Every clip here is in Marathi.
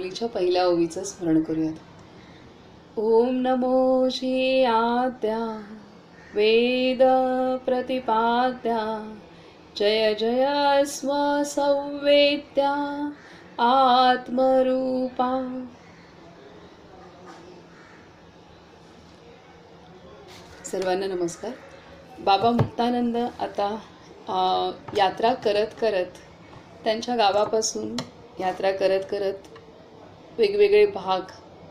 माऊलीच्या पहिल्या ओवीचं स्मरण करूयात. ओम नमो श्री आद्या वेद प्रतिपाद्या जय जय स्वसंवेद्या आत्मरूपा. सर्वांना नमस्कार. बाबा मुक्तानंद आता यात्रा करत करत त्यांच्या गावापासून यात्रा करत करत वेगवेगळे भाग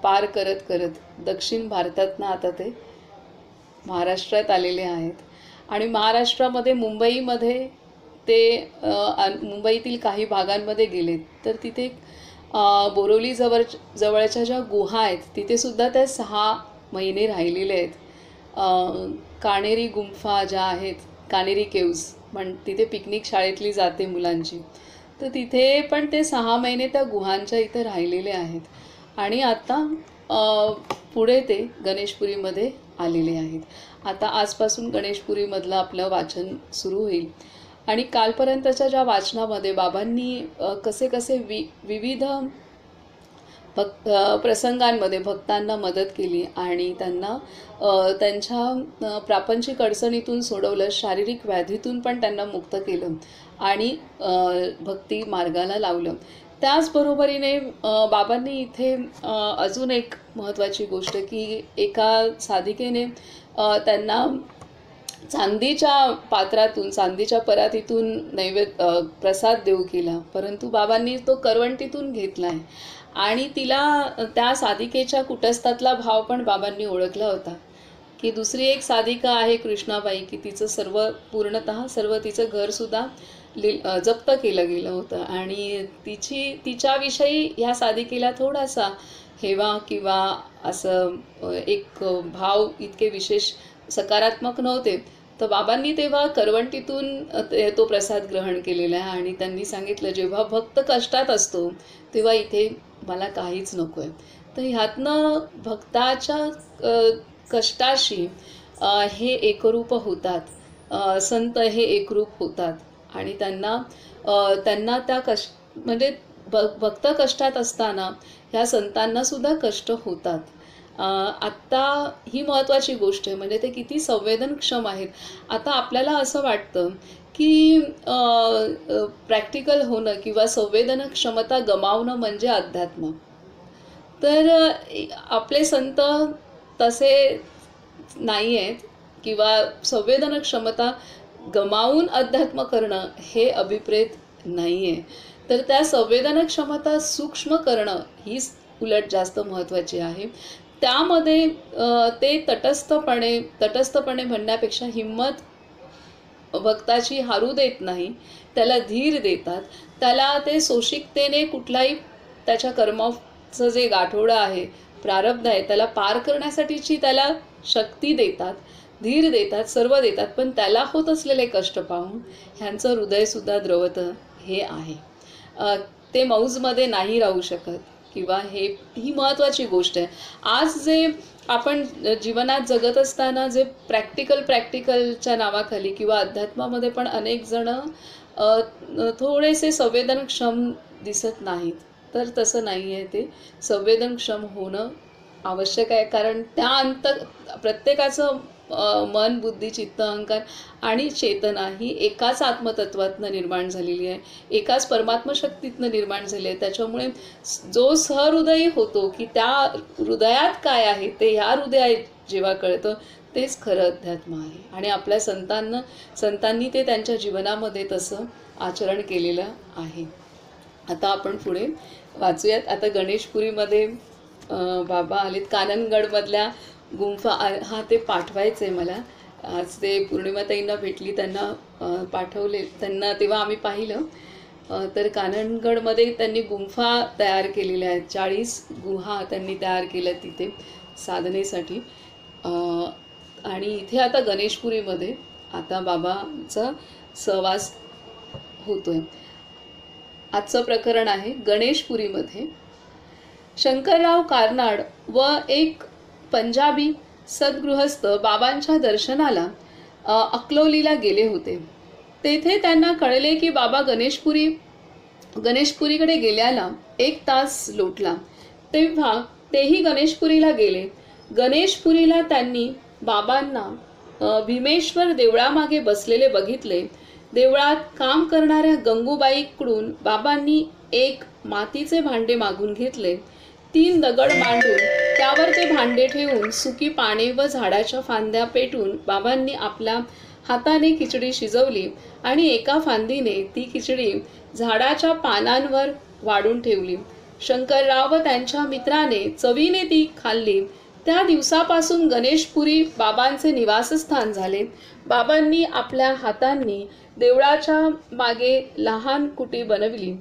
पार करत करत दक्षिण भारतातनं आता ते महाराष्ट्रात आलेले आहेत. आणि महाराष्ट्रामध्ये मुंबईमध्ये ते मुंबईतील काही भागांमध्ये गेलेत तर तिथे बोरिवली जवळच्या ज्या गुहा आहेत तिथे सुद्धा त्या 6 महिने राहिलेले आहेत. काणेरी गुंफा ज्या आहेत, काणेरी केव्ज तिथे पिकनिक शाळेतली जाते मुलांची, तर तिथे पण ते 6 महिने त्या गुहांच्या इथे राहिलेले आहेत. आणि आता पुढे ते गणेशपुरीमध्ये आलेले आहेत. आता आजपासून गणेशपुरीमधलं आपलं वाचन सुरू होईल. आणि कालपर्यंतच्या ज्या वाचनामध्ये बाबांनी कसे कसे विविध प्रसंगांमध्ये भक्तांना मदत केली आणि त्यांना त्यांच्या प्रापंचिक अडचणीतून सोडवलं, शारीरिक व्याधीतून पण त्यांना मुक्त केलं आणि भक्ती मार्गाला लावलं. त्याचबरोबरीने बाबांनी इथे अजून एक महत्त्वाची गोष्ट की एका साधिकेने त्यांना चांदीच्या पात्रातून, चांदीच्या परातीतून प्रसाद देऊ केला, परंतु बाबांनी तो करवंटीतून घेतला आहे. आणि तिला त्या साधिकेच्या कुटस्थातला भाव पण बाबांनी ओळखला होता की दुसरी एक साधिका आहे कृष्णाबाई, की तिचं पूर्णतः सर्व तिचं घरसुद्धा जप्त केलं गेलं होतं आणि तिच्याविषयी ह्या साधिकेला थोडासा हेवा किंवा असं एक भाव इतके विशेष सकारात्मक नव्हते. तर बाबांनी तेव्हा करवंटीतून तो प्रसाद ग्रहण केलेला आहे आणि त्यांनी सांगितलं जेव्हा भक्त कष्टात असतो तेव्हा इथे मला काहीच नको आहे. तर ह्यातनं भक्ताच्या कष्टाशी हे एकरूप होतात, संत हे एकरूप होतात आणि त्यांना त्या म्हणजे भक्त कष्टात असताना ह्या संतांनासुद्धा कष्ट होतात. आत्ता ही महत्त्वाची गोष्ट आहे, म्हणजे ते किती संवेदनक्षम आहेत. आता आपल्याला असं वाटतं की प्रॅक्टिकल होणं किंवा संवेदन क्षमता गमावणं म्हणजे अध्यात्म. तर आपले संत तसे नाही आहेत किंवा संवेदन क्षमता गमावून अध्यात्म करणं हे अभिप्रेत नाही आहे. तर त्या संवेदन क्षमता सूक्ष्म करणं हीच उलट जास्त महत्त्वाची आहे. त्यामध्ये ते तटस्थपणे म्हणण्यापेक्षा हिंमत भक्ताची हारू देत नाही, त्याला धीर देतात, त्याला ते सोशिकतेने कुठलाही त्याच्या कर्माचं जे गाठोडं आहे, प्रारब्ध आहे, त्याला पार करण्यासाठीची त्याला शक्ती देतात, धीर देतात, सर्व देतात. पण त्याला होत असलेले कष्ट पाहून ह्यांचं हृदयसुद्धा द्रवतं हे आहे. ते मौजमध्ये नाही राहू शकत किंवा ही महत्त्वाची गोष्ट आहे. आज जे आपण जीवनात जगत असताना जे प्रॅक्टिकलच्या नावाखाली किंवा अध्यात्मामध्ये पण अनेक जण थोडेसे संवेदनक्षम दिसत नाहीत, तर तसं नाही आहे. ते संवेदनक्षम होणं आवश्यक आहे, कारण त्या प्रत्येकाचं मन, बुद्धी, चित्त, अहंकार आणि चेतना ही एकाच आत्मतत्वातनं निर्माण झालेली आहे, एकाच परमात्मशक्तीतनं निर्माण झाली आहे. त्याच्यामुळे जो सहृदयी होतो की त्या हृदयात काय आहे ते ह्या हृदयात जेव्हा कळतं तेच खरं अध्यात्म आहे. आणि आपल्या संतांनी ते त्यांच्या जीवनामध्ये तसं आचरण केलेलं आहे. आता आपण पुढे वाचूयात. आता गणेशपुरीमध्ये बाबा आलेत. काननगडमधल्या गुंफा हा ते पाठवायचं आहे मला. आज ते पौर्णिमाताईंना भेटली, त्यांना पाठवले त्यांना, तेव्हा आम्ही पाहिलं. तर काननगडमध्ये त्यांनी गुंफा तयार केलेल्या आहेत. 40 गुहा त्यांनी तयार केल्या तिथे साधनेसाठी. आणि इथे आता गणेशपुरीमध्ये आता बाबांचा सहवास होतोय. आजचं प्रकरण आहे गणेशपुरीमध्ये शंकरराव कारनाड व एक पंजाबी सद्गृहस्थ बाबांच्या दर्शनाला अक्लोलीला गेले होते. तेथे त्यांना कळले की बाबा गणेशपुरीकडे गेल्याला 1 तास लोटला तेव्हा तेही गणेशपुरीला गेले. गणेशपुरीला त्यांनी बाबांना भीमेश्वर देवळामागे बसलेले बघितले. देवळात काम करणाऱ्या गंगूबाईकडून बाबांनी एक मातीचे भांडे मागून घेतले. 3 दगड मांडून त्यावर ते भांडे ठेवून सुकी पाने व झाडाच्या फांद्या पेटून बाबांनी आपल्या हाताने खिचडी शिजवली आणि एका फांदीने ती खिचडी झाडाच्या पानांवर वाढून ठेवली. शंकरराव व त्यांच्या मित्राने चवीने ती खाल्ली. त्या दिवसापासून गणेशपुरी बाबांचे निवासस्थान झाले. बाबांनी आपल्या हातांनी देवळाच्या मागे लहान कुटी बनविली.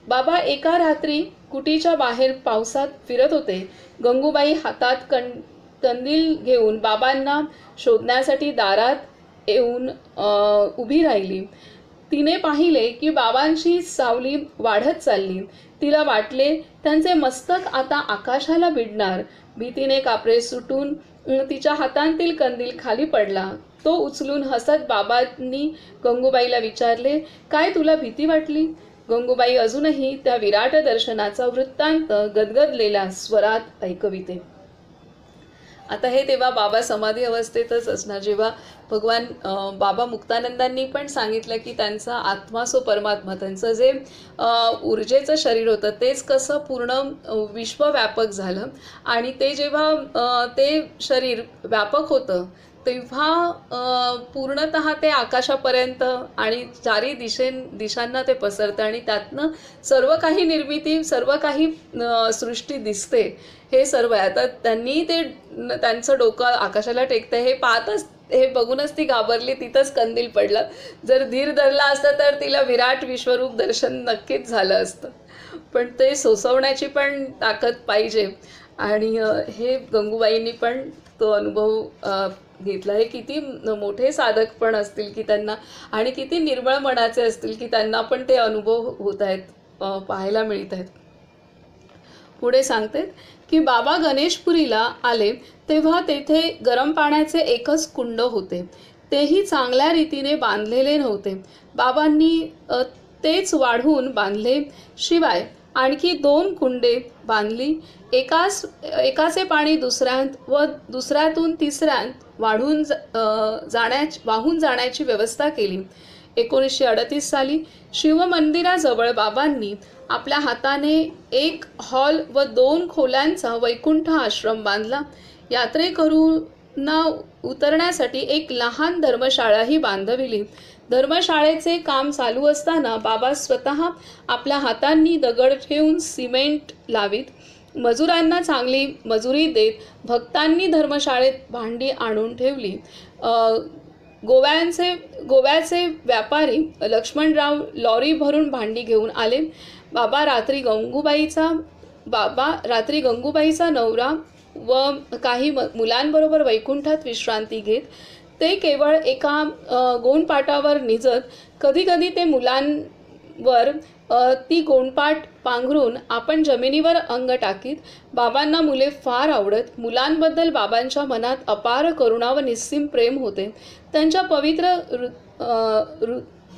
बाबा एका रात्री कुटीच्या बाहेर पावसात फिरत होते. गंगूबाई हातात कंदील घेऊन बाबांना शोधण्यासाठी दारात येऊन उभी राहिली. तिने पाहिले की बाबांची सावली वाढत चालली. तिला वाटले त्यांचे मस्तक आता आकाशाला भिडणार. भीतीने कापरे सुटून तिच्या हातांतील कंदील खाली पडला. तो उचलून हसत बाबांनी गंगूबाईला विचारले, काय तुला भीती वाटली? गंगूबाई अजूनही त्या विराट दर्शनाचा वृत्तांत गदगदलेल्या स्वरात ऐकविते. आता हे तेव्हा बाबा समाधी अवस्थेतच असणार, जेव्हा भगवान बाबा मुक्तानंदांनी पण सांगितलं की त्यांचा आत्मा सो परमात्मा, त्यांचं जे ऊर्जेचं शरीर होतं तेच कसं पूर्ण विश्वव्यापक झालं. आणि ते जेव्हा ते शरीर व्यापक होतं तेव्हा पूर्णतः ते आकाशापर्यंत आणि चारी दिशांना ते पसरतं आणि त्यातनं सर्व काही निर्मिती, सर्व काही सृष्टी दिसते. हे सर्व आता त्यांनी ते त्यांचं डोकं आकाशाला टेकतं हे पाहतच, हे बघूनच ती घाबरली. तिथंच कंदील पडलं. जर धीर धरला असता तर तिला विराट विश्वरूप दर्शन नक्कीच झालं असतं. पण ते सोसवण्याची पण ताकद पाहिजे आणि हे गंगूबाईंनी पण तो अनुभव घेतला. हे किती मोठे साधक पण असतील की त्यांना, आणि किती निर्मळ मनाचे असतील की त्यांना पण ते अनुभव होत आहेत, पाहायला मिळत आहेत. पुढे सांगते की बाबा गणेशपुरीला आले तेव्हा तेथे गरम पाण्याचे एकच कुंड होते. तेही चांगल्या रीतीने बांधलेले नव्हते. बाबांनी तेच वाढवून बांधले. शिवाय आणखी 2 कुंडे बांधली. एकाचे पाणी दुसऱ्यात व दुसऱ्यातून तिसऱ्यात वाहून जाण्याची व्यवस्था केली. 1938 साली शिवमंदिराजवळ बाबांनी आपल्या हाताने 1 हॉल व 2 खोल्यांचा वैकुंठ आश्रम बांधला. यात्रेकरूंना उतरण्यासाठी एक लहान धर्मशाळाही बांधविली. धर्मशाळेचे काम चालू असताना बाबा स्वतः आपल्या हातांनी दगड ठेवून सिमेंट लावीत. मजुरांना चांगली मजुरी देत भक्तांनी धर्मशाळेत भांडी आणून ठेवली. गोव्याचे व्यापारी लक्ष्मणराव लॉरी भरून भांडी घेऊन आले. बाबा रात्री गंगूबाईचा नवरा व काही मुलांबरोबर वैकुंठात विश्रांती घेत. ते केवळ एका गोंडपाटावर निजत. कधीकधी ते मुलांवर ती गोंडपाट पांघरून आपण जमिनीवर अंग टाकीत. बाबांना मुले फार आवडत. मुलांबद्दल बाबांच्या मनात अपार करुणा व निस्सीम प्रेम होते. त्यांच्या पवित्र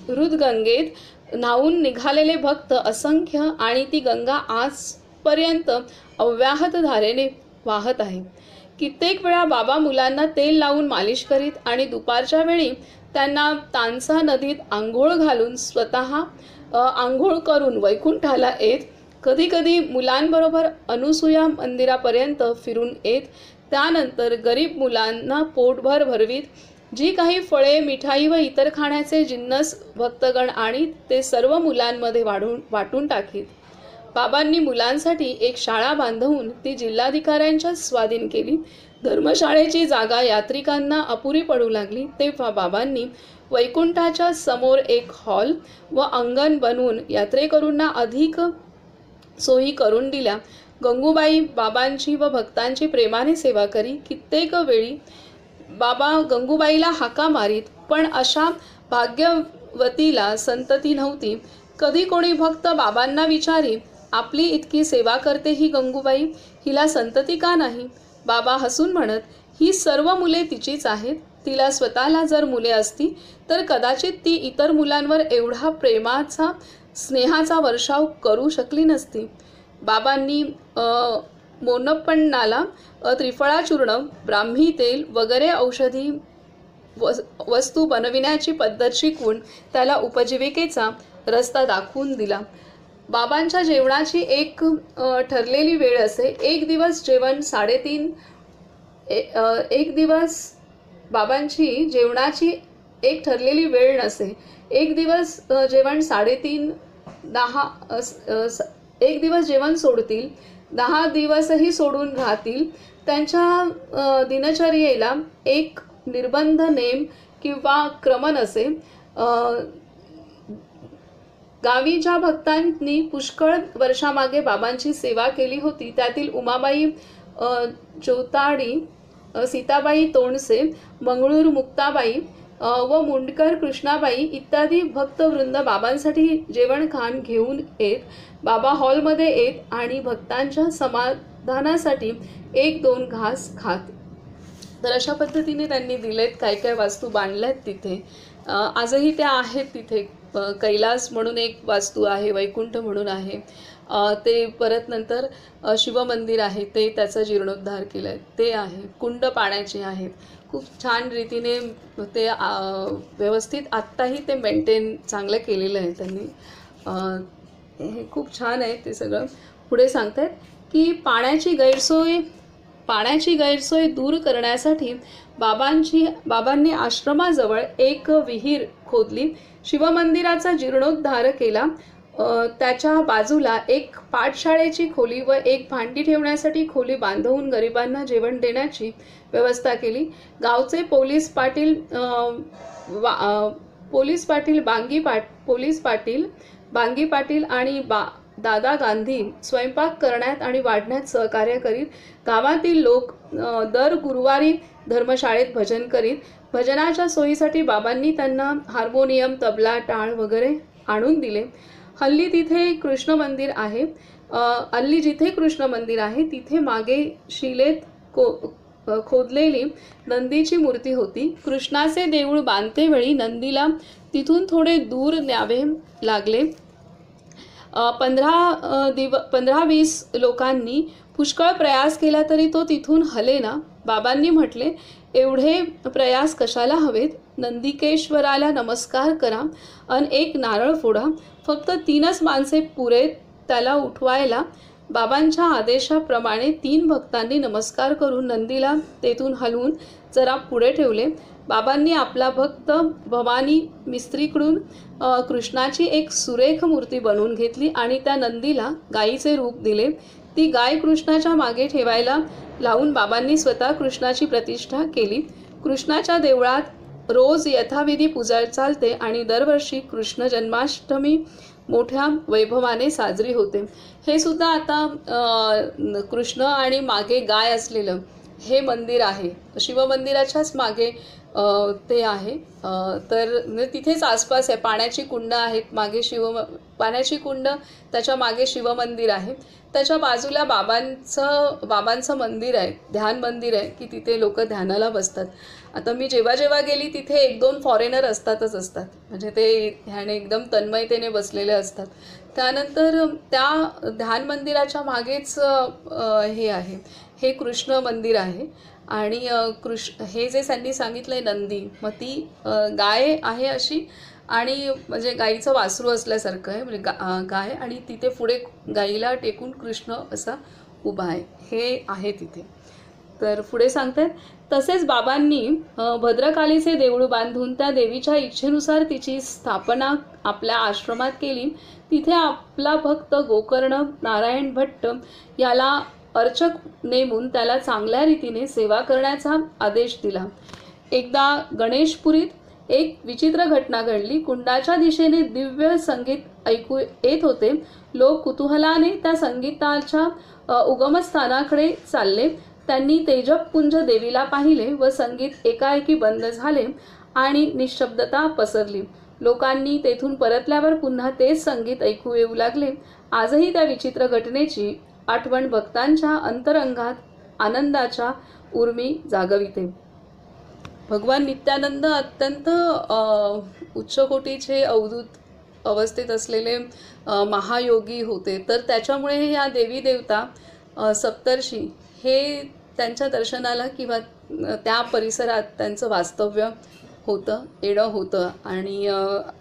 हृदगंगेत न्हावून निघालेले भक्त असंख्य आणि ती गंगा आजपर्यंत अव्याहत धारेने वाहत आहे. कित्येक वेळा बाबा मुलांना तेल लावून मालिश करीत आणि दुपारच्या वेळी त्यांना तानसा नदीत आंघोळ घालून स्वतः आंघोळ करून वैकुंठाला येत. कधीकधी मुलांबरोबर अनुसूया मंदिरापर्यंत फिरून येत. त्यानंतर गरीब मुलांना पोटभर भरवीत. जी काही फळे, मिठाई व इतर खाण्याचे जिन्नस भक्तगण आणीत ते सर्व मुलांमध्ये वाटून टाकीत. बाबांनी मुलांसाठी एक शाळा बांधवून ती जिल्हाधिकाऱ्यांच्या स्वाधीन केली. धर्मशाळेची जागा यात्रिकांना अपुरी पडू लागली तेव्हा बाबांनी वैकुंठाच्या समोर एक हॉल व अंगण बनवून यात्रेकरूंना अधिक सोयी करून दिल्या. गंगूबाई बाबांची व भक्तांची प्रेमाने सेवा करी. कित्येक वेळी बाबा गंगूबाईला हाका मारीत, पण अशा भाग्यवतीला संतती नव्हती. कधी कोणी भक्त बाबांना विचारी, आपली इतकी सेवा करते ही गंगूबाई, हिला संतती का नाही? बाबा हसून म्हणत, ही सर्व मुले तिचीच आहेत. तिला स्वतःला जर मुले असती तर कदाचित ती इतर मुलांवर एवढा प्रेमाचा स्नेहाचा वर्षाव करू शकली नसती. बाबांनी मोनप्पण्णाला त्रिफळा चूर्ण, ब्राह्मी तेल वगैरे औषधी वस्तू बनविण्याची पद्धत शिकवून त्याला उपजीविकेचा रस्ता दाखवून दिला. बाबांच्या जेवणाची एक ठरलेली वेळ असे. एक दिवस जेवण 3:30 एक दिवस बाबांची जेवणाची एक ठरलेली वेळ नसे. एक दिवस जेवण 3:30 एक दिवस जेवण सोडतील, 10 दिवसही सोडून राहतील. त्यांच्या दिनचर्येला एक निर्बंध, नेम किंवा क्रम नसे. गावी ज्या भक्तांनी पुष्कळ वर्षामागे बाबांची सेवा केली होती त्यातील उमाबाई जोताडी, सीताबाई तोंडसे, मंगळूर मुक्ताबाई व मुंडकर कृष्णाबाई इत्यादी भक्तवृंद बाबांसाठी जेवण खाण घेऊन येत. बाबा हॉलमध्ये येत आणि भक्तांच्या समाधानासाठी 1-2 घास खात. तर अशा पद्धतीने त्यांनी दिलेत. काय काय वास्तू बांधल्यात तिथे. आजही त्या आहेत तिथे. कैलास म्हणून एक वास्तू आहे, वैकुंठ म्हणून आहे. ते परत नंतर शिवमंदिर आहे, ते त्याचा जीर्णोद्धार केला आहे, ते आहे. कुंड पाण्याचे आहेत. खूप छान रीतीने ते व्यवस्थित आत्ताही ते मेंटेन चांगलं केलेलं आहे त्यांनी. हे खूप छान आहे ते सगळं. पुढे सांगतात की पाण्याची गैरसोय दूर करण्यासाठी बाबांनी आश्रमाजवळ एक विहीर खोदली. शिवमंदिराचा जीर्णोद्धार केला. त्याच्या बाजूला एक पाठशाळेची खोली व एक भांडी ठेवण्यासाठी खोली बांधवून गरिबांना जेवण देण्याची व्यवस्था केली. गावचे पोलीस पाटील बांगी पाटील आणि दादा गांधी स्वयंपाक करण्यात आणि वाढण्यात सहकार्य करीत. गावातील लोक दर गुरुवारी धर्मशाळेत भजन करीत. भजनाच्या सोयीसाठी बाबांनी त्यांना हार्मोनियम, तबला, टाळ वगैरे आणून दिले. हल्ली जिथे कृष्ण मंदिर आहे तिथे मागे शिलेत खोदलेली नंदीची मूर्ती होती. कृष्णाचे देऊळ बांधतेवेळी नंदीला तिथून थोडे दूर न्यावे लागले. 15-20 लोकांनी पुष्कळ प्रयास केला तरी तो तिथून हलेना. बाबांनी म्हटले, एवढे प्रयास कशाला हवेत? नंदिकेश्वराला नमस्कार करा अन एक नारळ फोडा. फक्त 3च माणसे पुरे त्याला उठवायला. बाबांच्या आदेशाप्रमाणे 3 भक्तांनी नमस्कार करून नंदीला तेथून हलवून जरा पुढे ठेवले. बाबांनी आपला भक्त भवानी मिस्त्रीकडून कृष्णाची एक सुरेख मूर्ती बनवून घेतली आणि त्या नंदीला गायीचे रूप दिले. ती गाय कृष्णाच्या मागे ठेवायला लावून बाबांनी स्वतः कृष्णाची प्रतिष्ठा केली. कृष्णाच्या देवळात रोज यथाविधी पूजा चालते आणि दरवर्षी कृष्ण जन्माष्टमी मोठ्या वैभवाने साजरी होते. हे सुद्धा आता कृष्ण आणि मागे गाय असलेलं हे मंदिर आहे. शिवमंदिराच्याच मागे ते आहे. तर तिथेच आसपास आहे. पाण्याची कुंड आहेत मागे. पाण्याची कुंड, त्याच्या मागे शिवमंदिर आहे. त्याच्या बाजूला बाबांचं मंदिर आहे, ध्यान मंदिर आहे की तिथे लोक ध्यानाला बसतात. आता मी जेव्हा गेली तिथे 1-2 फॉरेनर असतात. म्हणजे ते ह्याने एकदम तन्मयतेने बसलेले असतात. त्यानंतर त्या ध्यान मंदिराच्या मागेच हे आहे, हे कृष्ण मंदिर आहे. आणि हे जे त्यांनी सांगितलंय नंदी, मग ती गाय आहे अशी, आणि म्हणजे गाईचं वासरू असल्यासारखं आहे. म्हणजे गाय, आणि तिथे पुढे गाईला टेकून कृष्ण असा उभा आहे, हे आहे तिथे. तर पुढे सांगतात, तसेच बाबांनी भद्रकालीचे देऊळ बांधून त्या देवीच्या इच्छेनुसार तिची स्थापना आपल्या आश्रमात केली. तिथे आपला भक्त गोकर्ण नारायण भट्ट याला अर्चक नेमून त्याला चांगल्या रीतीने सेवा करण्याचा आदेश दिला. एकदा गणेशपुरीत एक विचित्र घटना घडली. कुंडाच्या दिशेने दिव्य संगीत ऐकू येत होते. लोक कुतूहलाने त्या संगीताच्या उगमस्थानाकडे चालले. त्यांनी तेजपुंज देवीला पाहिले व संगीत एकाएकी बंद झाले आणि निशब्दता पसरली. लोकांनी तेथून परतल्यावर पुन्हा तेच संगीत ऐकू येऊ लागले. आजही त्या विचित्र घटनेची आठवण भक्तांच्या अंतरंगात आनंदाच्या उर्मी जागविते. भगवान नित्यानंद अत्यंत उच्च कोटीचे अवधूत अवस्थेत असलेले महायोगी होते. तर त्याच्यामुळे या देवी देवता सप्तर्षी हे त्यांच्या दर्शनाला किंवा त्या परिसरात त्यांचं वास्तव्य होतं, येणं होतं. आणि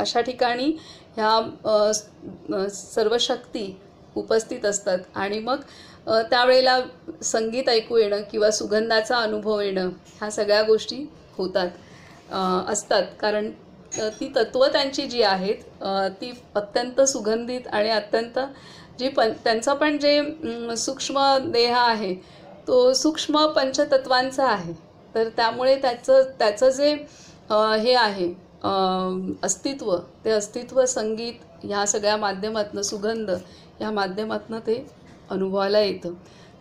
अशा ठिकाणी ह्या सर्व शक्ती उपस्थित असतात. आणि मग त्यावेळेला संगीत ऐकू येणं किंवा सुगंधाचा अनुभव येणं ह्या सगळ्या गोष्टी होतात असतात. कारण ती तत्त्व त्यांची जी आहेत ती अत्यंत सुगंधित आणि अत्यंत जी त्यांचं पण जे सूक्ष्म देह आहे तो सूक्ष्म पंचतत्वांचा आहे. तर त्यामुळे त्याचं जे हे आहे अस्तित्व, ते अस्तित्व संगीत ह्या सगळ्या माध्यमातनं, सुगंध ह्या माध्यमातनं ते अनुभवायला येतं.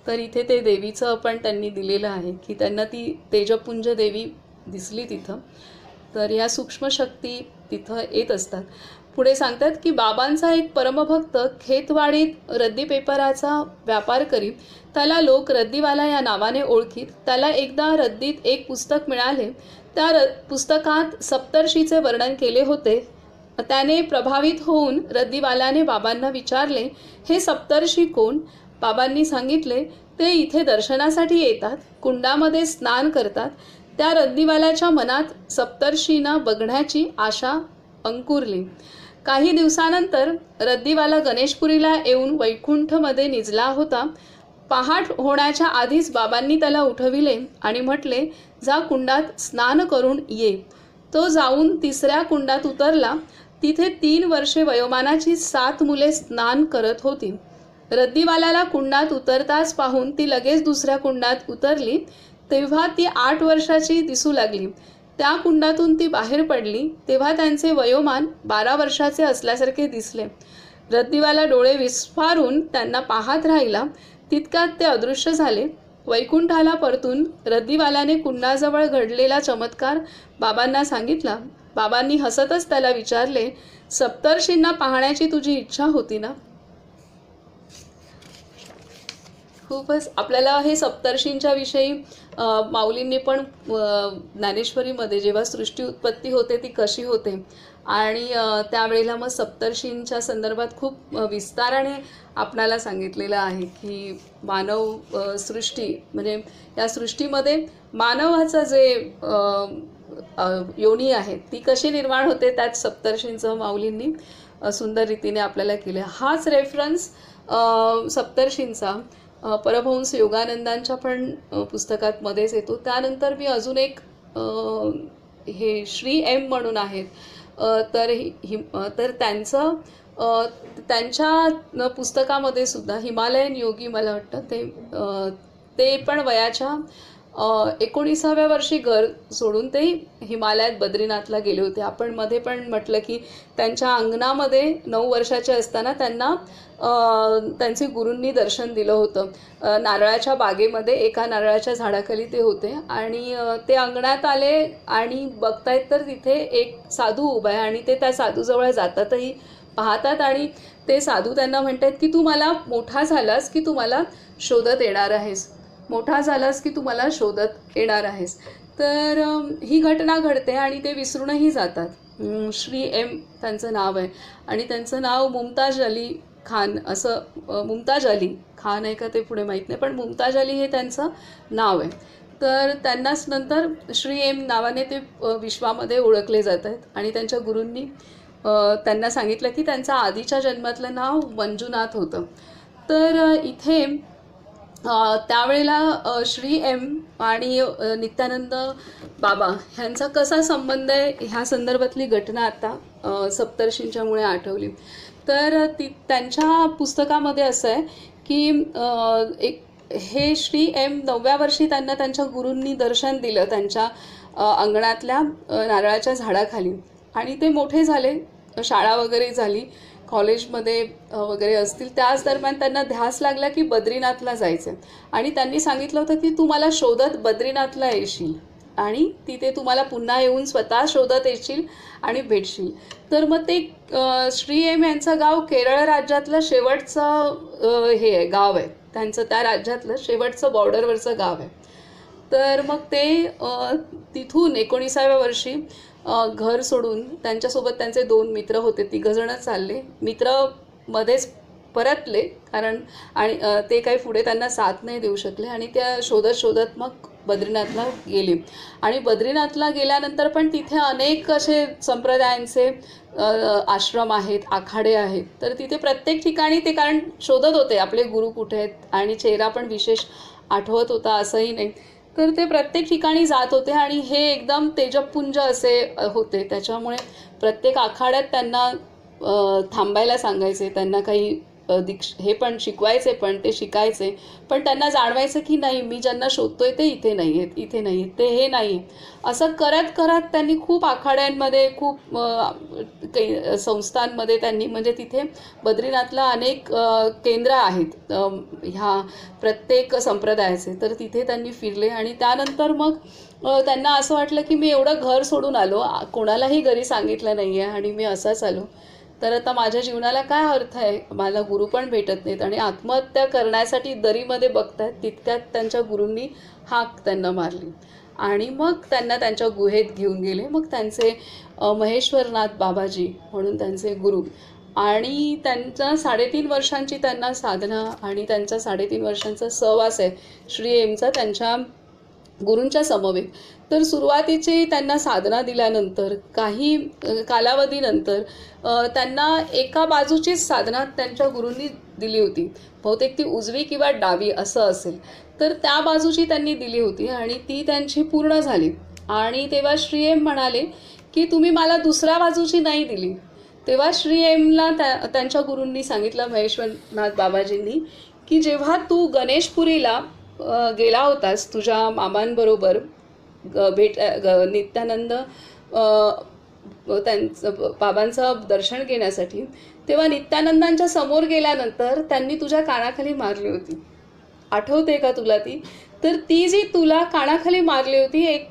तर इथे ते देवीचं पण त्यांनी दिलेलं आहे की त्यांना ती तेजपुंज देवी दिसली तिथं. तर ह्या सूक्ष्म शक्ती तिथं येत असतात. पुढे सांगतात की बाबांचा एक परमभक्त खेतवाडीत रद्दी पेपराचा व्यापार करीत. त्याला लोक रद्दीवाला या नावाने ओळखीत. त्याला एकदा रद्दीत एक पुस्तक मिळाले. त्या पुस्तकात सप्तर्षीचे वर्णन केले होते. त्याने प्रभावित होऊन रद्दीवाल्याने बाबांना विचारले, हे सप्तर्षी कोण? बाबांनी सांगितले, ते इथे दर्शनासाठी येतात, कुंडामध्ये स्नान करतात. त्या रद्दीवाल्याच्या मनात सप्तर्षींना बघण्याची आशा अंकुरली. काही दिवसानंतर रद्दीवाला गणेशपुरीला येऊन वैकुंठमध्ये निजला होता. पहाट होण्याच्या आधीच बाबांनी त्याला उठविले आणि म्हटले, जा कुंडात स्नान करून ये. तो जाऊन तिसऱ्या कुंडात उतरला. तिथे 3 वर्षे वयोमानाची 7 मुले स्नान करत होती. रद्दीवाल्याला कुंडात उतरताच पाहून ती लगेच दुसऱ्या कुंडात उतरली. तेव्हा ती 8 वर्षाची दिसू लागली. त्या कुंडातून ती बाहेर पडली तेव्हा त्यांचे वयोमान 12 वर्षाचे असल्यासारखे दिसले. रद्दीवाला डोळे विस्फारून त्यांना पाहत राहिला. तितक्यात ते अदृश्य झाले. वैकुंठाला परतून रद्दीवाल्याने कुंडाजवळ घडलेला चमत्कार बाबांना सांगितला. बाबांनी हसतच त्याला विचारले, सप्तर्षींना पाहण्याची तुझी इच्छा होती ना? खूपच आपल्याला हे सप्तर्षींच्या विषयी माऊलींनी पण ज्ञानेश्वरीमध्ये जेव्हा सृष्टी उत्पत्ती होते ती कशी होते आणि त्यावेळेला मग सप्तर्षींच्या संदर्भात खूप विस्ताराने आपणाला सांगितलेलं आहे की मानव सृष्टी म्हणजे या सृष्टीमध्ये मानवाचं जे योनी आहे ती कशी निर्माण होते, त्यात सप्तर्षींचं माऊलींनी सुंदर रीतीने आपल्याला केलं. हाच रेफरन्स सप्तर्षींचा परमहंस योगानंदांच्या पण पुस्तकात मध्येच येतो. त्यानंतर मी अजून एक हे श्री एम म्हणून आहेत, तर त्यांचं त्यांच्या पुस्तकामध्ये सुद्धा हिमालयन योगी मला वाटतं ते पण वयाच्या 19व्या वर्षी घर सोडून ते हिमालयात बद्रीनाथला गेले होते. आपण मध्ये पण म्हटलं की त्यांच्या अंगणामध्ये 9 वर्षाचे असताना त्यांना त्यांचे गुरूंनी दर्शन दिलं होतं. नारळाच्या बागेमध्ये एका नारळाच्या झाडाखाली ते होते आणि ते अंगणात आले आणि बघतायत तर तिथे एक साधू उभा आहे आणि ते त्या साधूजवळ जातातही, पाहतात आणि ते साधू त्यांना म्हणतात की तू मला मोठा झालास की तू मला शोधत येणार आहेस, मोठा झालास की तू मला शोधत येणार आहेस. तर ही घटना घडते आणि ते विसरूनही जातात. श्री एम त्यांचं नाव आहे आणि त्यांचं नाव मुमताज अली खान असं, मुमताज अली खान आहे का ते पुढे माहीत नाही, पण मुमताज अली हे त्यांचं नाव आहे. तर त्यांनाच नंतर श्री एम नावाने ते विश्वामध्ये ओळखले जात आहेत. आणि त्यांच्या गुरूंनी त्यांना सांगितलं की त्यांचं आधीच्या जन्मातलं नाव मंजुनाथ होतं. तर इथे त्यावेळेला श्री एम आणि नित्यानंद बाबा ह्यांचा कसा संबंध आहे ह्या संदर्भातली घटना आता सप्तर्षींच्यामुळे आठवली. तर त्यांच्या पुस्तकामध्ये असं आहे की हे श्री एम 9व्या वर्षी त्यांना त्यांच्या गुरूंनी दर्शन दिलं त्यांच्या अंगणातल्या नारळाच्या झाडाखाली आणि ते मोठे झाले, शाळा वगैरे झाली, कॉलेजमध्ये वगैरे असतील. त्याच दरम्यान त्यांना ध्यास लागला की बद्रीनाथला जायचं आणि त्यांनी सांगितलं होतं की तू मला शोधत बद्रीनाथला येशील आणि तिथे तुम्हाला पुन्हा येऊन स्वतः शोधत येशील आणि भेटशील. तर मग ते श्री एम यांचं गाव केरळ राज्यातलं शेवटचं हे आहे, गाव आहे त्यांचं, त्या राज्यातलं शेवटचं बॉर्डरवरचं गाव आहे. तर मग ते तिथून 19व्या वर्षी घर सोडून त्यांच्यासोबत त्यांचे 2 मित्र होते, 3 जण चालले. मित्र मध्येच परतले, कारण आणि ते काही पुढे त्यांना साथ नाही देऊ शकले आणि त्या शोधत शोधत मग बद्रीनाथला गेली. आणि बद्रीनाथला गेल्यानंतर पण तिथे अनेक असे संप्रदायांचे आश्रम आहेत, आखाडे आहेत. तर तिथे प्रत्येक ठिकाणी ते, कारण शोधत होते आपले गुरु कुठे आहेत आणि चेहरा पण विशेष आठवत होता असंही नाही, तर ते प्रत्येक ठिकाणी जात होते. आणि हे एकदम तेजपुंज असे होते, त्याच्यामुळे प्रत्येक आखाड्यात त्यांना थांबायला सांगायचे, त्यांना काही हे पण शिकवायचे, पण ते शिकायचे. पण त्यांना जाणवायचं की नाही, मी ज्यांना शोधतोय ते इथे नाही आहेत, इथे नाही आहेत, ते हे नाही. असं करत करत त्यांनी खूप आखाड्यांमध्ये, खूप काही संस्थांमध्ये त्यांनी, म्हणजे तिथे बद्रीनाथला अनेक केंद्र आहेत ह्या प्रत्येक संप्रदायाचे, तर तिथे त्यांनी फिरले. आणि त्यानंतर मग त्यांना असं वाटलं की मी एवढं घर सोडून आलो, कोणालाही घरी सांगितलं नाही आहे आणि मी असाच आलो, तर आता माझ्या जीवनाला काय अर्थ आहे. मला गुरु पण भेटत नाहीत आणि आत्महत्या करण्यासाठी दरीमध्ये बघतात, तितक्यात त्यांच्या गुरूंनी हाक त्यांना मारली आणि मग त्यांना त्यांच्या गुहेत घेऊन गेले. मग त्यांचे महेश्वरनाथ बाबाजी म्हणून त्यांचे गुरु, आणि त्यांचा 3.5 वर्षांची त्यांना साधना आणि त्यांचा 3.5 वर्षांचा सहवास आहे श्री एमचा त्यांच्या गुरूंच्या समवेत. तर सुरुवातीची त्यांना साधना दिल्यानंतर काही कालावधीनंतर त्यांना एका बाजूचीच साधना त्यांच्या गुरूंनी दिली होती, बहुतेक ती उजवी किंवा डावी असं असेल, तर त्या बाजूची त्यांनी दिली होती आणि ती त्यांची पूर्ण झाली. आणि तेव्हा श्री एम म्हणाले की तुम्ही मला दुसऱ्या बाजूची नाही दिली. तेव्हा श्री एमला त्यांच्या गुरूंनी सांगितलं, महेश्वरनाथ बाबाजींनी, की जेव्हा तू गणेशपुरीला गेला होतास तुझ्या मामांबरोबर नित्यानंद त्यांचं बाबांचं दर्शन घेण्यासाठी, तेव्हा नित्यानंदांच्या समोर गेल्यानंतर त्यांनी तुझ्या कानाखाली मारली होती, आठवते का तुला ती? तर ती जी तुला कानाखाली मारली होती, एक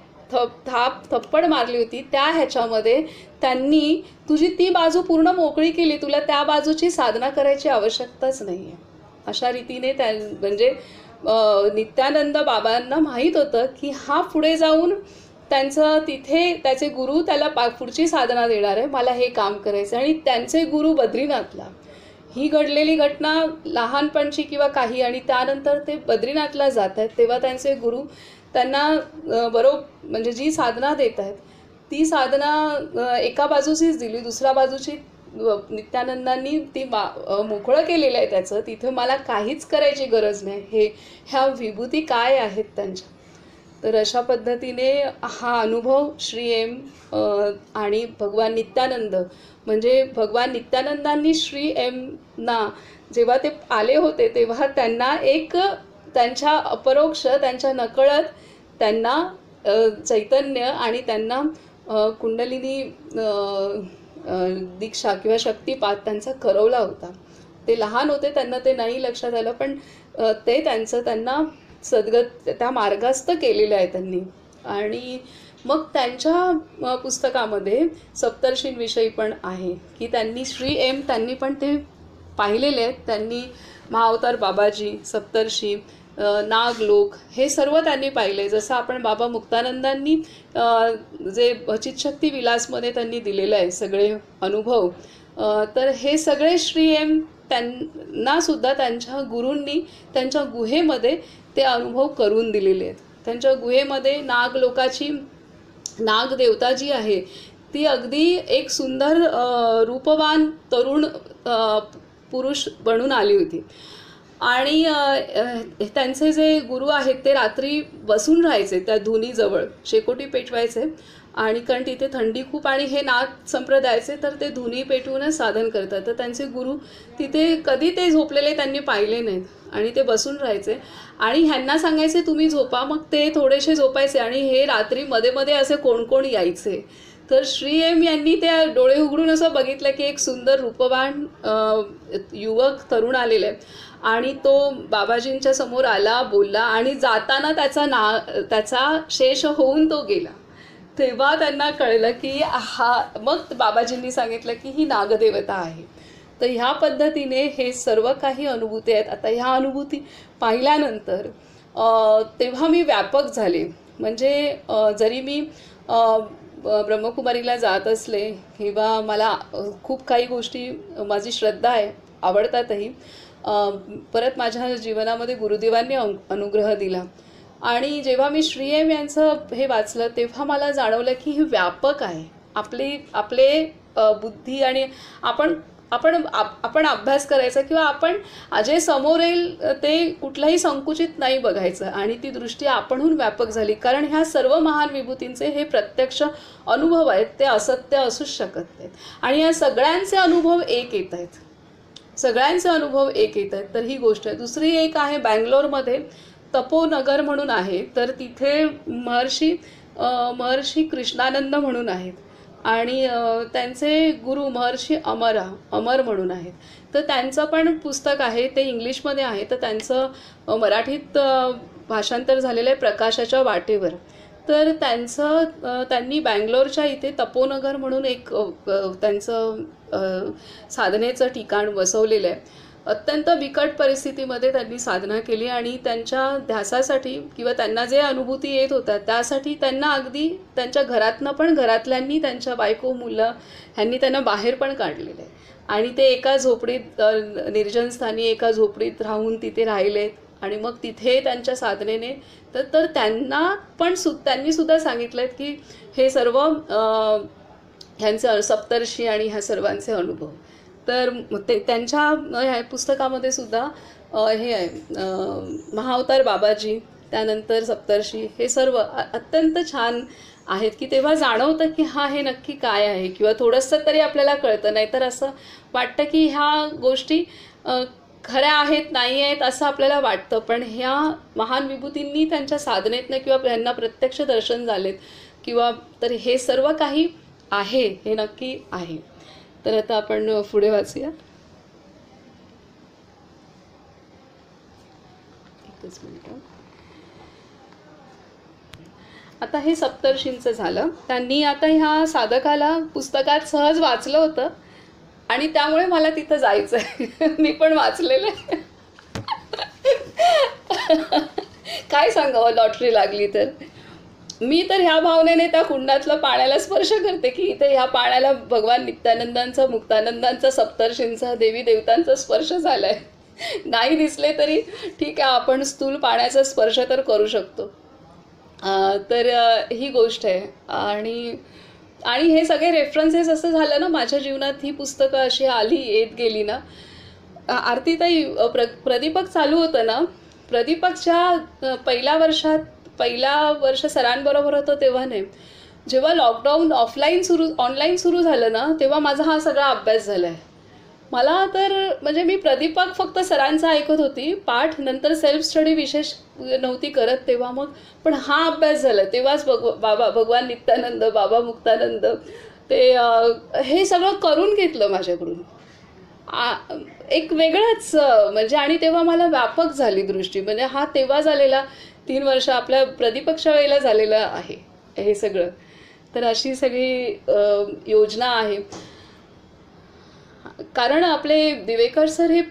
थप्पड मारली होती, त्या ह्याच्यामध्ये त्यांनी तुझी ती बाजू पूर्ण मोकळी केली, तुला त्या बाजूची साधना करायची आवश्यकताच नाही आहे. अशा रीतीने म्हणजे नित्यानंद बाबांना माहीत होतं की हा पुढे जाऊन त्यांचं तिथे त्याचे गुरु त्याला पुढची साधना देणार आहे, मला हे काम करायचं. आणि त्यांचे गुरु बद्रीनाथला, ही घडलेली घटना लहानपणची किंवा काही, आणि त्यानंतर ते बद्रीनाथला जात आहेत, तेव्हा त्यांचे गुरु त्यांना म्हणजे जी साधना देत आहेत ती साधना एका बाजूचीच दिली, दुसऱ्या बाजूची नित्यानंदांनी ती मोकळं केलेलं आहे त्याचं, तिथं मला काहीच करायची गरज नाही, ह्या विभूती काय आहेत त्यांच्या. तर अशा पद्धतीने हा अनुभव श्री एम आणि भगवान नित्यानंद, म्हणजे भगवान नित्यानंदांनी श्री एमना जेव्हा ते आले होते तेव्हा त्यांना एक त्यांच्या अपरोक्ष, त्यांच्या नकळत त्यांना चैतन्य आणि त्यांना कुंडलिनी दीक्षा किंवा शक्तिपात त्यांचा करवला होता. ते लहान होते, त्यांना ते नाही लक्षात आलं, पण ते त्यांना सद्गत त्या मार्गस्थ केलेलं आहे त्यांनी. आणि मग त्यांच्या पुस्तकामध्ये सप्तर्षींविषयी पण आहे की त्यांनी श्री एम त्यांनी पण ते पाहिलेले आहेत. त्यांनी महाअवतार बाबाजी, सप्तर्षी, नागलोक हे सर्व त्यांनी पाहिले. जसं आपण बाबा मुक्तानंदांनी जे चितशक्ती विलासमध्ये त्यांनी दिलेलं आहे सगळे अनुभव, तर हे सगळे श्री एम त्यांना सुद्धा त्यांच्या गुरूंनी त्यांच्या गुहेमध्ये ते अनुभव करून दिलेले आहेत. त्यांच्या गुहेमध्ये नागलोकाची नागदेवता जी आहे ती अगदी एक सुंदर रूपवान तरुण पुरुष बनून आली होती. आणि त्यांचे जे गुरु आहेत ते रात्री बसून राहायचे त्या धुनीजवळ, शेकोटी पेटवायचे, आणि कारण तिथे थंडी खूप आणि हे नाग संप्रदायाचे, तर ते धुनी पेटवूनच साधन करतात. तर त्यांचे गुरु तिथे कधी ते झोपलेले त्यांनी पाहिले नाहीत आणि ते बसून राहायचे आणि ह्यांना सांगायचे तुम्ही झोपा, मग ते थोडेसे झोपायचे आणि हे रात्री मध्ये मध्ये असे कोण कोण यायचे. तर श्री एम यांनी त्या डोळे उघडून असं बघितलं की एक सुंदर रूपवान युवक तरुण आलेला आहे आणि तो बाबाजींच्या समोर आला, बोलला आणि जाताना त्याचा शेष होऊन तो गेला. तेव्हा त्यांना कळलं की मग बाबाजींनी सांगितलं की ही नागदेवता आहे. तर ह्या पद्धतीने हे सर्व काही अनुभूती आहेत. आता ह्या अनुभूती पाहिल्यानंतर तेव्हा मी व्यापक झाले. म्हणजे जरी मी ब्रह्मकुमारीला जात असले किंवा मला खूप काही गोष्टी माझी श्रद्धा आहे, आवडतातही. परत माझ्या जीवनामध्ये गुरुदेवांनी अनुग्रह दिला आणि जेव्हा मी श्री एम यांचं हे वाचलं तेव्हा मला जाणवलं की हे व्यापक आहे. आपले बुद्धी आणि आपण आपण आपण अभ्यास करायचा किंवा आपण जे समोर येईल ते कुठलाही संकुचित नाही बघायचं आणि ती दृष्टी आपणहून व्यापक झाली. कारण ह्या सर्व महान विभूतींचे हे प्रत्यक्ष अनुभव आहेत, ते असत्य असूच शकत नाहीत आणि या सगळ्यांचे अनुभव एक येत आहेत, सगळ्यांचे अनुभव एक येत आहेत. तर ही गोष्ट आहे. दुसरी एक आहे बँगलोरमध्ये तपोनगर म्हणून आहे, तर तिथे महर्षी कृष्णानंद म्हणून आहेत आणि त्यांचे गुरु महर्षी अमर म्हणून आहेत. तर त्यांचं पण पुस्तक आहे, ते इंग्लिशमध्ये आहे. तर त्यांचं मराठीत भाषांतर झालेलं आहे प्रकाशाच्या वाटेवर. तर त्यांनी बँगलोरच्या इथे तपोनगर म्हणून एक त्यांचं साधनेचं ठिकाण वसवलेलं आहे. अत्यंत बिकट परिस्थितीमध्ये त्यांनी साधना केली आणि त्यांच्या ध्यासासाठी किंवा त्यांना जे अनुभूती येत होत्या त्यासाठी त्यांना अगदी त्यांच्या घरातनं पण घरातल्यांनी त्यांच्या बायको मुलं ह्यांनी त्यांना बाहेर पण काढलेलं आहे आणि ते एका झोपडीत निर्जनस्थानी एका झोपडीत राहून तिथे राहिलेत आणि मग तिथे त्यांच्या साधनेने तर त्यांनी सुद्धा सांगितलं की हे सर्व ह्यांचे सप्तर्षी आणि ह्या सर्वांचे अनुभव. तर ते त्यांच्या ह्या पुस्तकामध्ये सुद्धा हे आहे महाअवतार बाबाजी, त्यानंतर सप्तर्षी, हे सर्व अत्यंत छान आहेत की तेव्हा जाणवतं की हे नक्की काय आहे किंवा थोडंसं तरी आपल्याला कळतं. नाहीतर असं वाटतं की ह्या गोष्टी खऱ्या आहेत नाही आहेत असं आपल्याला वाटतं, पण ह्या महान विभूतींनी त्यांच्या साधनेतनं किंवा ह्यांना प्रत्यक्ष दर्शन झालेत किंवा तर हे सर्व काही आहे हे नक्की आहे. तर आता आपण पुढे वाचूया. एकच मिनिट. आता हे सप्तर्षींचं झालं. त्यांनी आता ह्या साधकाला पुस्तकात सहज वाचलं होतं आणि त्यामुळे मला तिथं जायचं आहे. मी पण वाचलेलं आहे. काय सांगावं, लॉटरी लागली तर. मी तर ह्या भावनेने त्या कुंडातलं पाण्याला स्पर्श करते की इथे ह्या पाण्याला भगवान नित्यानंदांचा, मुक्तानंदांचा, सप्तर्षींचा, देवी देवतांचा स्पर्श झाला आहे. नाही दिसले तरी ठीक आहे, आपण स्थूल पाण्याचा स्पर्श तर करू शकतो. तर ही गोष्ट आहे. आणि हे सगळे रेफरन्सेस असं झालं ना, माझ्या जीवनात ही पुस्तकं अशी आली येत गेली ना. आरतीताई, प्रदीपक चालू होतं ना, प्रदीपकच्या पहिला वर्ष सरांबरोबर होतं तेव्हा नाही, जेव्हा लॉकडाऊन ऑनलाईन सुरू झालं ना तेव्हा माझा हा सगळा अभ्यास झाला आहे. मला तर म्हणजे मी प्रदीपक फक्त सरांचा ऐकत होती पाठ, नंतर सेल्फ स्टडी विशेष नव्हती करत तेव्हा. मग पण हा अभ्यास झाला तेव्हाच बाबा भगवान नित्यानंद, बाबा मुक्तानंद, ते हे सगळं करून घेतलं माझ्याकडून. एक वेगळंच म्हणजे आणि तेव्हा मला व्यापक झाली दृष्टी. म्हणजे हा तेव्हा झालेला 3 वर्ष आपल्या प्रदीपकच्या वेळेला झालेलं आहे हे सगळं. तर अशी सगळी योजना आहे. कारण आपले दिवेकर सर हे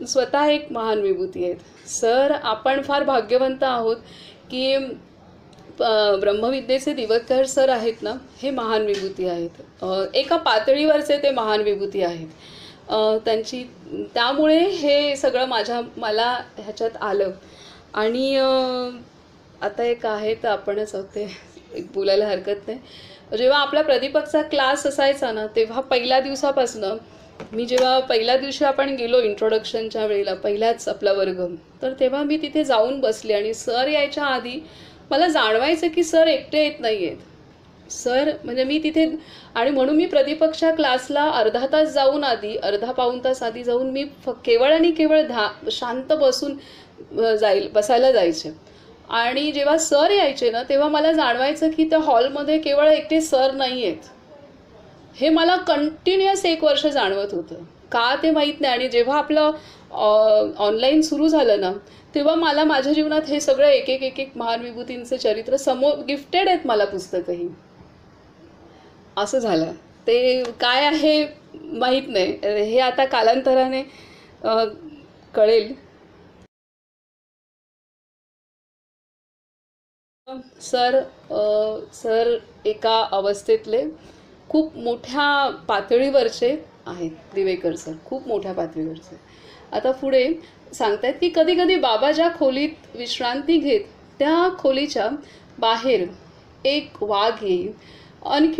स्वतः एक महान विभूती आहेत. सर, आपण फार भाग्यवंत आहोत की ब्रह्मविद्येचे दिवेकर सर आहेत ना, हे महान विभूती आहेत. एका पातळीवरचे ते महान विभूती आहेत. त्यामुळे हे सगळं मला ह्याच्यात आलं. आणि आता एक आहे तर आपणच होते, एक बोलायला हरकत नाही. जेव्हा आपला प्रदीपकचा क्लास असायचा ना तेव्हा पहिल्या दिवसापासनं जेव्हा पहिल्या दिवशी आपण गेलो इंट्रोडक्शनच्या वेळेला, पहिलाच आपला वर्ग, तर तेव्हा मी तिथे जाऊन बसले आणि सर यायच्या आधी मला जाणवायचं की सर एकटे येत नाही आहेत. सर म्हणजे मी तिथे, आणि म्हणून मी प्रदीपकच्या क्लासला अर्धा तास जाऊन आधी, पाऊण तास आधी जाऊन मी केवळ आणि केवळ शांत बसायला जायचे. आणि जेव्हा सर यायचे ना तेव्हा मला जाणवायचं की त्या हॉलमध्ये केवळ एकटे सर नाही आहेत. हे मला कंटिन्युअस 1 वर्ष जाणवत होतं. का ते माहीत नाही. आणि जेव्हा आपलं ऑनलाईन सुरू झालं ना तेव्हा मला माझ्या जीवनात हे सगळं एक महान विभूतींचे चरित्र समोर गिफ्टेड आहेत मला पुस्तकही. असं झालं. ते काय आहे माहीत नाही, हे आता कालांतराने कळेल. सर एका अवस्थेतले खूप मोठ्या पातळीवरचे आहेत. दिवेकर सर खूप मोठ्या पातळीवरचे. आता पुढे सांगतायत की कधी कधी बाबा ज्या खोलीत विश्रांती घेत त्या खोलीच्या बाहेर एक वाघ येईल आणि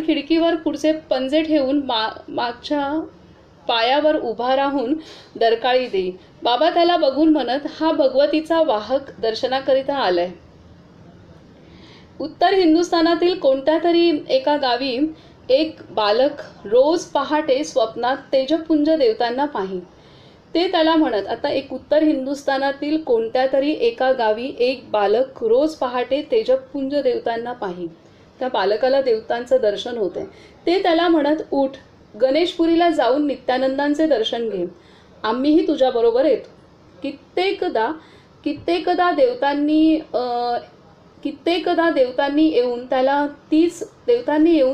खिडकीवर पुढचे पंजे ठेवून मागच्या पायावर उभा राहून डरकाळी देई. बाबा त्याला बघून म्हणत, हा भगवतीचा वाहक दर्शनाकरिता आलाय. उत्तर हिंदुस्थानातील कोणत्या तरी एका गावी एक बालक रोज पहाटे स्वप्नात तेजपुंज देवतांना पाही. ते त्याला म्हणत, आता एक उत्तर हिंदुस्थानातील कोणत्या तरी एका गावी एक बालक रोज पहाटे तेजपुंज देवतांना पाही. त्या बालकाला देवतांचं दर्शन होते. ते त्याला म्हणत, उठ, गणेशपुरीला जाऊन नित्यानंदांचे दर्शन घे, आम्हीही तुझ्याबरोबर येतो. कित्येकदा देवतांनी येऊन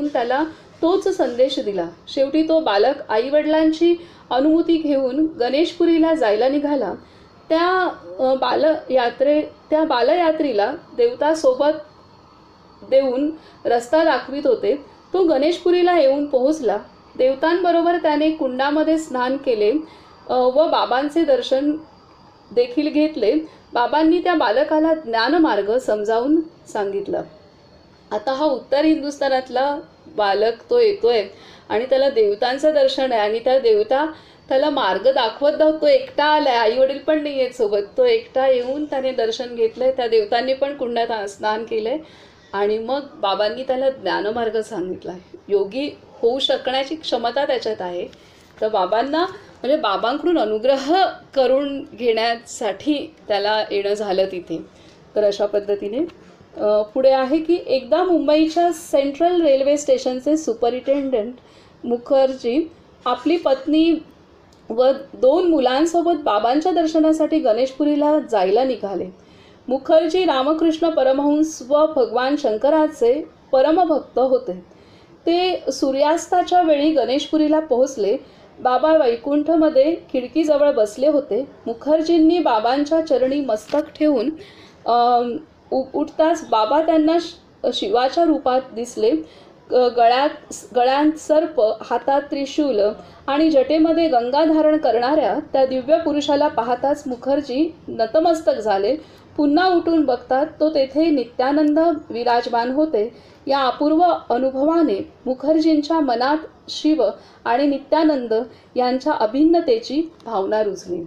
त्याला तोच संदेश दिला. शेवटी तो बालक आईवडिलांची अनुमती घेऊन गणेशपुरीला जायला निघाला. त्या बालयात्रीला देवता सोबत देऊन रस्ता दाखवित होते. तो गणेशपुरीला येऊन पोहोचला. देवतांबरोबर त्याने कुंडामध्ये स्नान केले व बाबांचे दर्शन देखील घेतले. बाबांनी त्या बालकाला ज्ञानमार्ग समजावून सांगितलं. आता हा उत्तर हिंदुस्थानातला बालक तो येतोय आणि त्याला देवतांचं दर्शन आहे आणि त्या देवता त्याला मार्ग दाखवत तो एकटा आलाय, आई वडील पण नाही आहेत सोबत. तो एकटा येऊन त्याने दर्शन घेतलंय. त्या देवतांनी पण कुंडात स्नान केलंय आणि मग बाबांनी त्याला ज्ञानमार्ग सांगितला. योगी होऊ शकण्याची क्षमता त्याच्यात आहे. तर बाबांना म्हणजे बाबांकडून अनुग्रह करून घेण्यासाठी त्याला येणं झालं तिथे. तर अशा पद्धतीने पुढे आहे की एकदा मुंबईच्या सेंट्रल रेल्वे स्टेशनचे सुपरिटेंडंट मुखर्जी आपली पत्नी व 2 मुलांसोबत बाबांच्या दर्शनासाठी गणेशपुरीला जायला निघाले. मुखर्जी रामकृष्ण परमहंस व भगवान शंकराचे परमभक्त होते. ते सूर्यास्ताच्या वेळी गणेशपुरीला पोहोचले. बाबा वैकुंठमध्ये खिडकीजवळ बसले होते. मुखर्जींनी बाबांच्या चरणी मस्तक ठेवून उठताच बाबा त्यांना शिवाच्या रूपात दिसले. गळ्यात सर्प, हातात त्रिशूल आणि जटेमध्ये गंगा धारण करणाऱ्या त्या दिव्य पुरुषाला पाहताच मुखर्जी नतमस्तक झाले. पुन्हा उठून बघतात तो तेथे नित्यानंद विराजमान होते. या अपूर्व अनुभवाने मुखर्जींच्या मनात शिव आणि नित्यानंद यांच्या अभिन्नतेची भावना रुजली.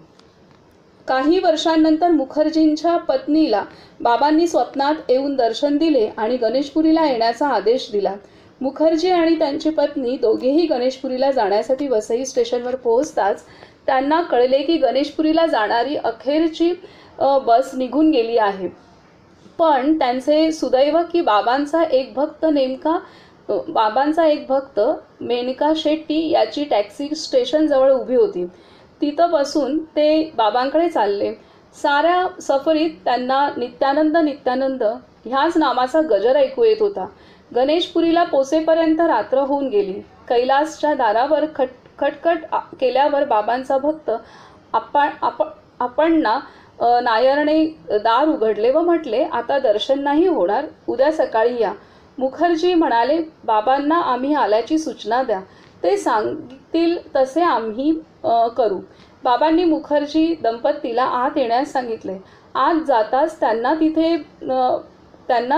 काही वर्षांनंतर मुखर्जींच्या पत्नीला बाबांनी स्वप्नात येऊन दर्शन दिले आणि गणेशपुरीला येण्याचा आदेश दिला. मुखर्जी आणि त्यांची पत्नी दोघेही गणेशपुरीला जाण्यासाठी वसई स्टेशनवर पोहोचताच त्यांना कळले की गणेशपुरीला जाणारी अखेरची बस निघून गेली आहे. पण त्यांचे सुदैव की बाबांचा एक भक्त मेनका शेट्टी याची टॅक्सी स्टेशनजवळ उभी होती. तिथं बसून ते बाबांकडे चालले. साऱ्या सफरीत त्यांना नित्यानंद ह्याच नामाचा गजर ऐकू येत होता. गणेशपुरीला पोचेपर्यंत रात्र होऊन गेली. कैलासच्या दारावर खटखट केल्यावर बाबांचा भक्त आपणना नायरने दार उघडले व म्हटले, आता दर्शन नाही होणार, उद्या सकाळी या. मुखर्जी म्हणाले, बाबांना आम्ही आल्याची सूचना द्या, ते सांगतील तसे आम्ही करू. बाबांनी मुखर्जी दंपतीला आत येण्यास सांगितले. आत जाताच त्यांना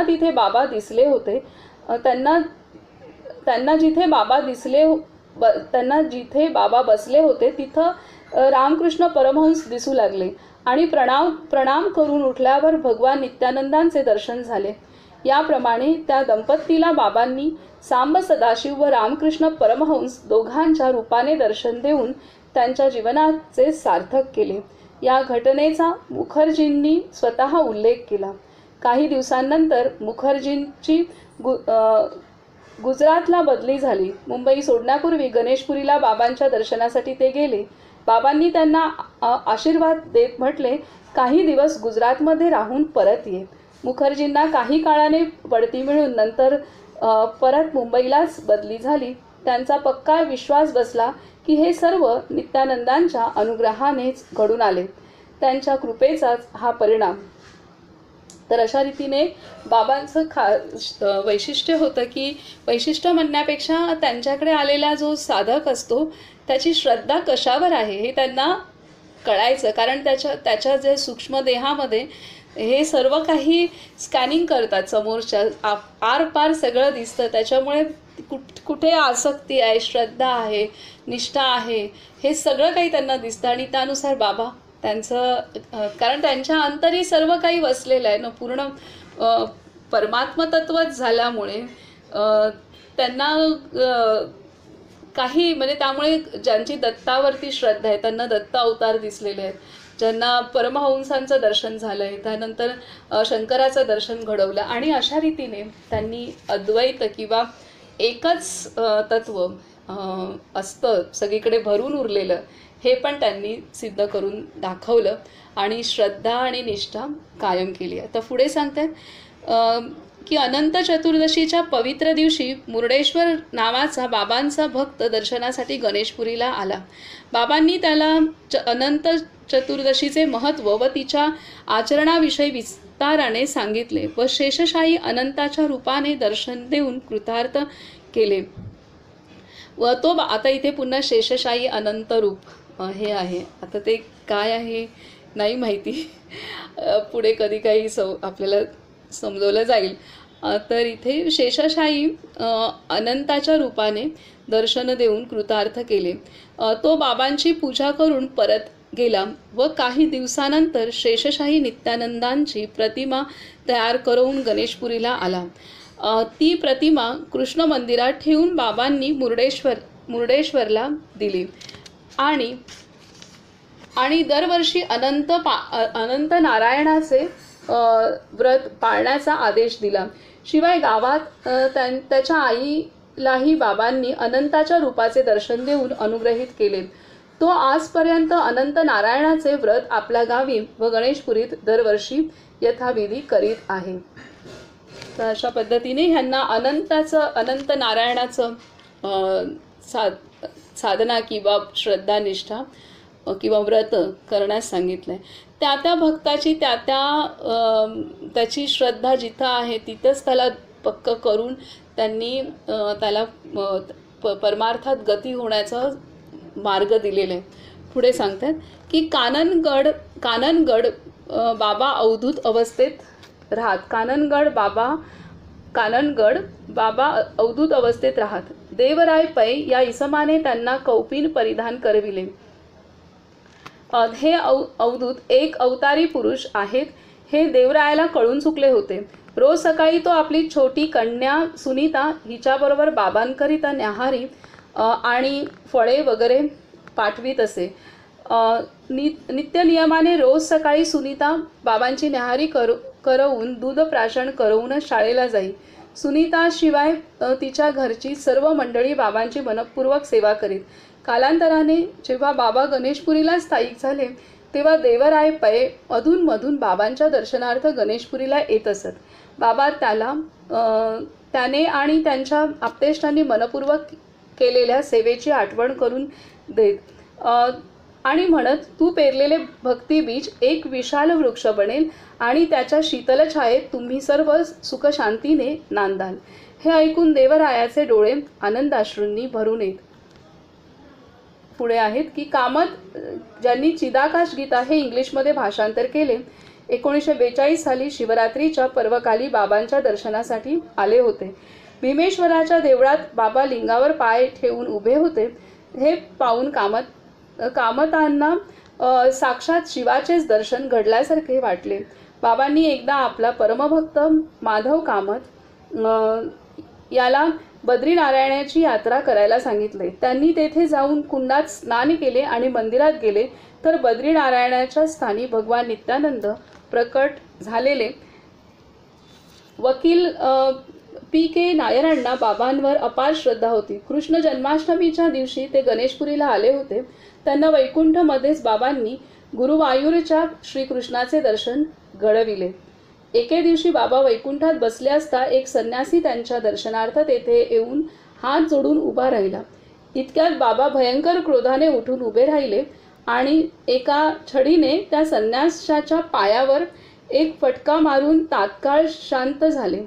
तिथे बाबा दिसले होते. त्यांना जिथे बाबा बसले होते तिथं रामकृष्ण परमहंस दिसू लागले आणि प्रणाम करून उठल्यावर भगवान नित्यानंदांचे दर्शन झाले. याप्रमाणे त्या दंपतीला बाबांनी सांब सदाशिव व रामकृष्ण परमहंस दोघांच्या रूपाने दर्शन देऊन त्यांच्या जीवनाचे सार्थक केले. या घटनेचा मुखर्जींनी स्वतः उल्लेख केला. काही दिवसांनंतर मुखर्जींची गुजरातला बदली झाली. मुंबई सोडण्यापूर्वी गणेशपुरीला बाबांच्या दर्शनासाठी ते गेले. बाबांनी त्यांना आशीर्वाद देत म्हटले, काही दिवस गुजरातमध्ये राहून परत ये. मुखर्जींना काही काळाने बढती मिळून नंतर परत मुंबईलाच बदली झाली. त्यांचा पक्का विश्वास बसला की हे सर्व नित्यानंदांच्या अनुग्रहानेच घडून आले. त्यांच्या कृपेचाच हा परिणाम. तर अशा रीतीने बाबांचं वैशिष्ट्य होतं की वैशिष्ट्य म्हणण्यापेक्षा त्यांच्याकडे आलेला जो साधक असतो त्याची श्रद्धा कशावर आहे हे त्यांना कळायचं. कारण त्याच्या जे सूक्ष्म देहामध्ये हे सर्व काही स्कॅनिंग करतात, समोरच्या आरपार सगळं दिसतं. त्याच्यामुळे कुठे आसक्ती आहे, श्रद्धा आहे, निष्ठा आहे, हे सगळं काही त्यांना दिसतं. आणि त्यानुसार बाबा त्यांचं कारण त्यांच्या अंतरी सर्व काही वसलेलं आहे ना, पूर्ण परमात्मतत्वच झाल्यामुळे त्यांना काही म्हणजे त्यामुळे ज्यांची दत्तावरती श्रद्धा आहे त्यांना दत्त अवतार दिसलेले आहेत, ज्यांना परमहंसांचं दर्शन झालं आहे, त्यानंतर शंकराचं दर्शन घडवलं. आणि अशा रीतीने त्यांनी अद्वैत किंवा एकच तत्व असतं सगळीकडे भरून उरलेलं हे पण त्यांनी सिद्ध करून दाखवलं आणि श्रद्धा आणि निष्ठा कायम केली. आता पुढे सांगतात की अनंत चतुर्दशीच्या पवित्र दिवशी मुर्डेश्वर नावाचा बाबांचा भक्त दर्शनासाठी गणेशपुरीला आला. बाबांनी त्याला अनंत चतुर्दशीचे महत्त्व व तिच्या आचरणाविषयी विस्ताराने सांगितले व शेषशाही अनंताच्या रूपाने दर्शन देऊन कृतार्थ केले. व तो आता इथे पुन्हा शेषशाही अनंत रूप हे आहे. आता ते काय आहे नाही माहिती, पुढे कधी काही आपल्याला समजवलं जाईल. तर इथे शेषशाही अनंताच्या रूपाने दर्शन देऊन कृतार्थ केले. तो बाबांची पूजा करून परत गेला व काही दिवसानंतर शेषशाही नित्यानंदांची प्रतिमा तयार करून गणेशपुरीला आला. ती प्रतिमा कृष्ण मंदिरात ठेवून बाबांनी मुर्डेश्वरला दिली आणि दरवर्षी अनंत नारायणाचे व्रत पाळण्याचा आदेश दिला. शिवाय गावात त्याच्या आईलाही बाबांनी अनंताच्या रूपाचे दर्शन देऊन अनुग्रहित केले. तो आजपर्यंत अनंत नारायणाचे व्रत आपल्या गावी व गणेशपुरीत दरवर्षी यथाविधी करीत आहे. तर अशा पद्धतीने ह्यांना अनंत नारायणाचं साधना किंवा श्रद्धा निष्ठा किंवा व्रत करण्यास सांगितलं आहे. त्या भक्ताची त्याची श्रद्धा जिथं आहे तिथंच त्याला पक्क करून त्यांनी त्याला परमार्थात गती होण्याचा मार्ग दिलेला आहे. पुढे सांगतात की काननगड बाबा अवधूत अवस्थेत राहत. काननगड बाबा अवधूत अवस्थेत राहत. देवराय पै या इसमाने त्यांना कौपीन परिधान करविले. हे अवधूत एक अवतारी पुरुष आहेत हे देवरायाला कळून चुकले होते. रोज सकाळी तो आपली छोटी कन्या सुनीता हिच्याबरोबर बाबांकरिता न्याहारी आणि फळे वगैरे पाठवीत असे. नित्यनियमाने रोज सकाळी सुनीता बाबांची न्याहारी करवून दूध प्राशन करवूनच शाळेला जाई. सुनीताशिवाय तिच्या घरची सर्व मंडळी बाबांची मनपूर्वक सेवा करीत. कालांतराने जेव्हा बाबा गणेशपुरीला स्थायिक झाले तेव्हा देवराय पै अधूनमधून बाबांच्या दर्शनार्थ गणेशपुरीला येत असत. बाबा त्याने आणि त्यांच्या आप्तेष्टांनी मनपूर्वक केलेल्या सेवेची आठवण करून देत आणि म्हणत, तू पेरलेले भक्तिबीज एक विशाल वृक्ष बनेल आणि त्याच्या शीतल छायेत तुम्ही सर्व सुखशांतीने नांदाल. हे ऐकून देवरायाचे डोळे आनंदाश्रूंनी भरून येत. पुढे आहेत की कामत ज्यांनी चिदाकाश गीता हे इंग्लिशमध्ये भाषांतर केले 1942 साली शिवरात्रीच्या पर्वकाली बाबांच्या दर्शनासाठी आले होते. भीमेश्वराच्या देवळात बाबा लिंगावर पाय ठेवून उभे होते. हे पाहून कामतांना साक्षात शिवाचेच दर्शन घडल्यासारखे वाटले. बाबांनी एकदा आपला परमभक्त माधव कामत याला बद्रीनारायणाची यात्रा करायला सांगितले. त्यांनी तेथे जाऊन कुंडात स्नान केले आणि मंदिरात गेले तर बद्रीनारायणाच्या स्थानी भगवान नित्यानंद प्रकट झालेले. वकील पी.के. नायरांना बाबांवर अपार श्रद्धा होती. कृष्ण जन्माष्टमीच्या दिवशी ते गणेशपुरीला आले होते. त्यांना वैकुंठमध्येच बाबांनी गुरुवायूरच्या श्रीकृष्णाचे दर्शन घडविले. एके दिवशी बाबा वैकुंठात बसले असता एक संन्यासी त्यांच्या दर्शनार्थ तेथे येऊन हात जोडून उभा राहिला. इतक्यात बाबा भयंकर क्रोधाने उठून उभे राहिले आणि एका छडीने त्या संन्याशाच्या पायावर एक फटका मारून तात्काळ शांत झाले.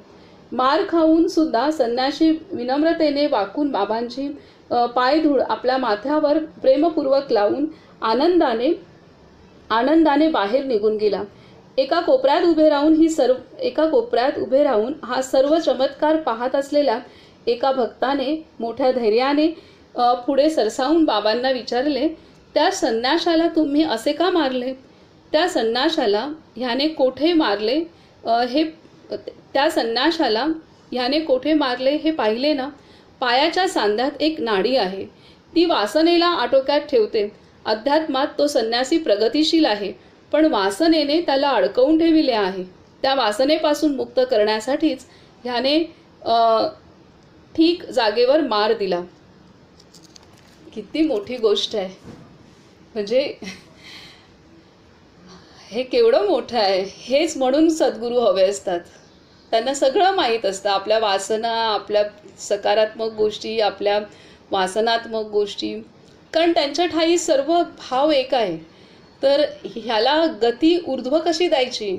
मार खाऊन सुद्धा संन्याशी विनम्रतेने वाकून बाबांची पायधूळ आपल्या माथ्यावर प्रेमपूर्वक लावून आनंदाने बाहेर निघून गेला. एका कोपऱ्यात उभे राहून हा सर्व चमत्कार पाहत असलेल्या एका भक्ताने मोठ्या धैर्याने पुढे सरसावून बाबांना विचारले, त्या संन्याशाला तुम्ही असे का मारले? त्या संन्याशाला ह्याने कोठे मारले हे पाहिले ना? पायाच्या सांध्यात एक नाडी आहे, ती वासनेला आटोक्यात ठेवते. अध्यात्मात तो संन्यासी प्रगतिशील आहे, पण वासनेने त्याला अडकवून ठेविले आहे. त्या वासनेपासून मुक्त करण्यासाठीच ह्याने ठीक जागेवर मार दिला. किती मोठी गोष्ट आहे. म्हणजे हे केवढं मोठं आहे. हेच म्हणून सद्गुरू हवे असतात. त्यांना सगळं माहीत असतं, आपल्या वासना, आपल्या सकारात्मक गोष्टी, आपल्या वासनात्मक गोष्टी, कारण त्यांच्या ठाई सर्व भाव एक आहे. तर ह्याला गती ऊर्ध्व कशी द्यायची?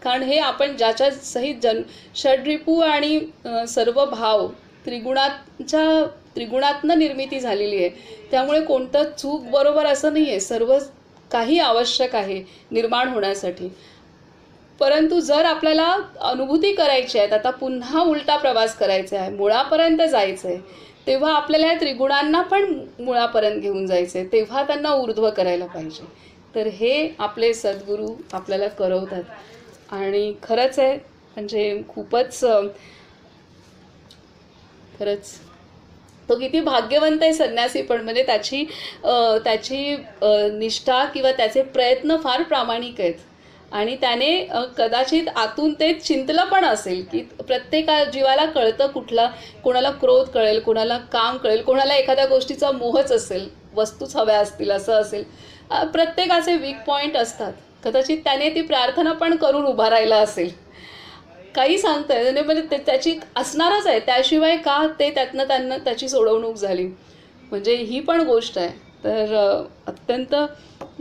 कारण हे आपण ज्याच्या सहित षड्रिपू आणि सर्व भाव त्रिगुणातनं निर्मिती झालेली आहे. त्यामुळे कोणतं चूक बरोबर असं नाही आहे, सर्व काही आवश्यक आहे निर्माण होण्यासाठी. परंतु जर आपल्याला अनुभूती करायची आहे, आता पुन्हा उलटा प्रवास करायचा आहे, मुळापर्यंत जायचं आहे, तेव्हा आपल्याला या त्रिगुणांना पण मुळापर्यंत घेऊन जायचं आहे, तेव्हा त्यांना ऊर्ध्व करायला पाहिजे. तर हे आपले सद्गुरू आपल्याला करवतात. आणि खरंच आहे, म्हणजे खरंच तो किती भाग्यवंत आहे संन्यासी पण. म्हणजे त्याची निष्ठा किंवा त्याचे प्रयत्न फार प्रामाणिक आहेत. आणि त्याने कदाचित आतून ते चिंतलं पण असेल की प्रत्येक जीवाला कळतं, कोणाला क्रोध कळेल, कोणाला काम कळेल, कोणाला एखाद्या गोष्टीचा मोहच असेल, वस्तूच हव्या असतील असं असेल. प्रत्येकाचे वीक पॉईंट असतात. कदाचित त्याने ती प्रार्थना पण करून उभा राहिला असेल. काही सांगता येत म्हणजे त्याची असणारच आहे, त्याशिवाय का ते त्यांना त्याची सोडवणूक झाली. म्हणजे ही पण गोष्ट आहे. तर अत्यंत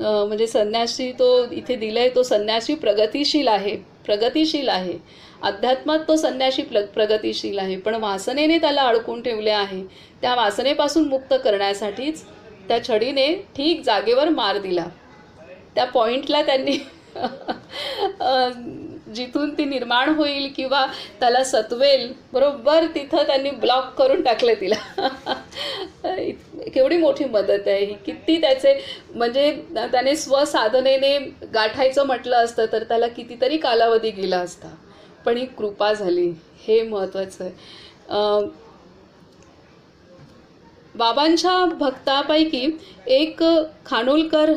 म्हणजे संन्यासी तो इथे दिलाय, तो संन्यासी प्रगतिशील आहे. अध्यात्मात तो संन्यासी प्रगतिशील आहे, पण वासनेने त्याला अडकून ठेवले आहे. त्या वासनेपासून मुक्त करण्यासाठीच त्या छडीने ठीक जागेवर मार दिला. त्या पॉइंटला त्यांनी जिथून ती निर्माण होईल किंवा त्याला सत्वेल, बरोबर तिथं त्यांनी ब्लॉक करून टाकलं तिला. केवढी मोठी मदत आहे ही. किती त्याचे म्हणजे त्याने स्वसाधनेने गाठायचं म्हटलं असतं तर त्याला कितीतरी कालावधी गेला असता, पण ही कृपा झाली, हे महत्त्वाचं आहे. बाबांच्या भक्तापैकी एक खानोलकर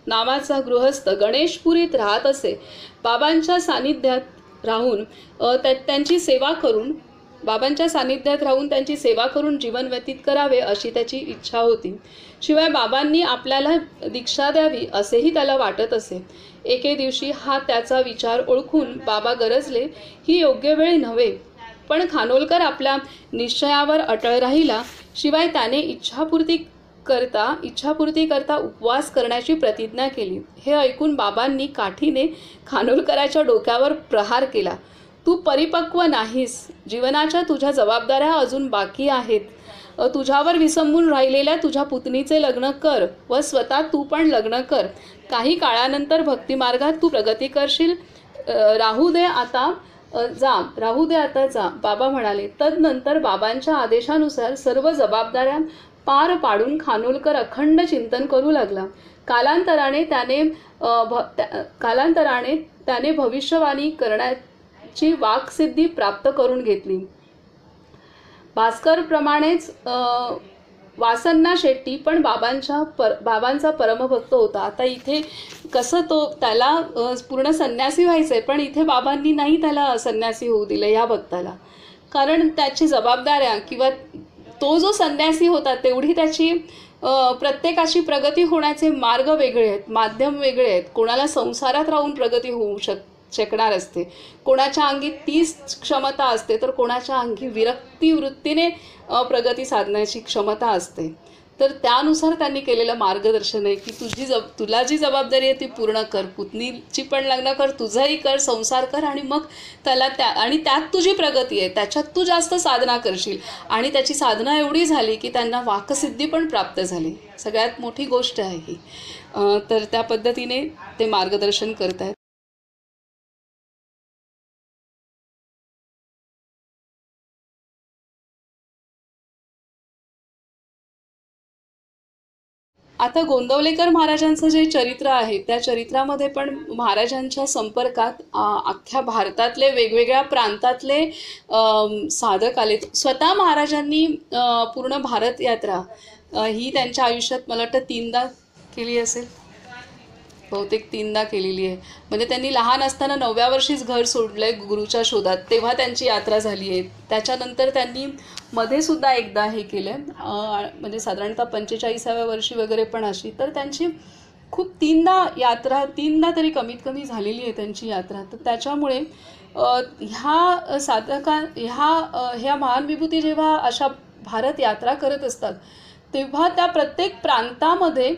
नावाचा गृहस्थ गणेशपुरीत राहत असे. बाबांच्या सानिध्यात राहून त्यांची सेवा करून जीवन व्यतीत करावे अशी त्याची इच्छा होती. शिवाय बाबांनी आपल्याला दीक्षा द्यावी असेही त्याला वाटत असे. एके दिवशी हा त्याचा विचार ओळखून बाबा गरजले, ही योग्य वेळ नव्हे. पण खानोलकर आपल्या निश्चयावर अटळ राहिला. शिवाय त्याने इच्छापूर्ती करता उपवास करण्याची प्रतिज्ञा केली. हे ऐकून बाबांनी काठीने खानोलकराच्या डोक्यावर प्रहार केला. तू परिपक्व नाहीस. जीवनाच्या तुझ्या जबाबदाऱ्या अजून बाकी आहेत. तुझ्यावर विसंबून राहिलेल्या तुझ्या पुतणीचे लग्न कर व स्वतः तू पण लग्न कर. काही काळानंतर भक्तिमार्गात तू प्रगती करशील. राहू दे आता जा, बाबा म्हणाले. तदनंतर बाबांच्या आदेशानुसार सर्व जबाबदाऱ्या पार पाडून खानोलकर अखंड चिंतन करू लागला. कालांतराने त्याने भविष्यवाणी करण्याची वाक्सिद्धी प्राप्त करून घेतली. भास्करप्रमाणेच वासन्ना शेट्टी पण बाबांचा परमभक्त होता. आता इथे कसं त्याला पूर्ण संन्यासी व्हायचं आहे, पण इथे बाबांनी नाही त्याला संन्यासी होऊ दिलं या भक्ताला. कारण त्याची जबाबदाऱ्या किंवा तो जो संन्यासी होता तेवढी त्याची प्रत्येकाची प्रगती होण्याचे मार्ग वेगळे आहेत, माध्यम वेगळे आहेत. कोणाला संसारात राहून प्रगती होऊ शकणार असते, कोणाच्या अंगी तीच क्षमता असते, तर कोणाच्या अंगी विरक्ती वृत्तीने प्रगती साधण्याची क्षमता असते. तर त्यानुसार त्यांनी केलेलं मार्गदर्शन आहे की तुला जी जबाबदारी आहे ती पूर्ण कर, पुतणीची पण लग्न कर, तुझंही कर, संसार कर, आणि मग आणि त्यात तुझी प्रगती आहे, त्याच्यात तू जास्त साधना करशील. आणि त्याची साधना एवढी झाली की त्यांना वाकसिद्धी पण प्राप्त झाली. सगळ्यात मोठी गोष्ट आहे ही. तर त्या पद्धतीने ते मार्गदर्शन करत आहेत. आता गोंदवलेकर महाराजांचं जे चरित्र आहे त्या चरित्रामध्ये पण महाराजांच्या संपर्कात अख्ख्या भारतातले वेगवेगळ्या प्रांतातले साधक आलेत. स्वतः महाराजांनी पूर्ण भारत यात्रा ही त्यांच्या आयुष्यात मला वाटतं 3दा केली असेल, बहुतेक 3दा केलेली आहे. म्हणजे त्यांनी लहान असताना 9व्या वर्षीच घर सोडलं आहे गुरुच्या शोधात, तेव्हा त्यांची यात्रा झाली आहे. त्याच्यानंतर त्यांनी मध्ये सुद्धा एकदा हे केलं आहे, म्हणजे साधारणतः 45व्या वर्षी वगैरे पण अशी. तर त्यांची खूप 3दा यात्रा, 3दा तरी कमीत कमी झालेली आहे त्यांची यात्रा. तर त्याच्यामुळे ह्या ह्या महान विभूती जेव्हा अशा भारत यात्रा करत असतात तेव्हा त्या प्रत्येक प्रांतामध्ये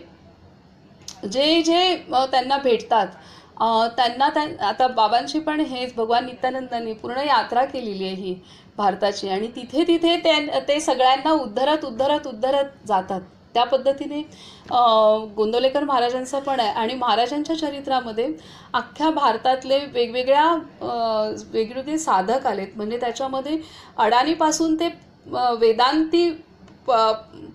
जे जे त्यांना भेटतात त्यांना आता बाबांची पण हेच भगवान नित्यानंदांनी पूर्ण यात्रा केलेली आहे ही भारताची, आणि तिथे तिथे ते सगळ्यांना उद्धरत जातात. त्या पद्धतीने गोंदवलेकर महाराजांचं पण आहे. आणि महाराजांच्या चरित्रामध्ये अख्ख्या भारतातले वेगवेगळे साधक आलेत. म्हणजे त्याच्यामध्ये अडाणीपासून ते वेदांती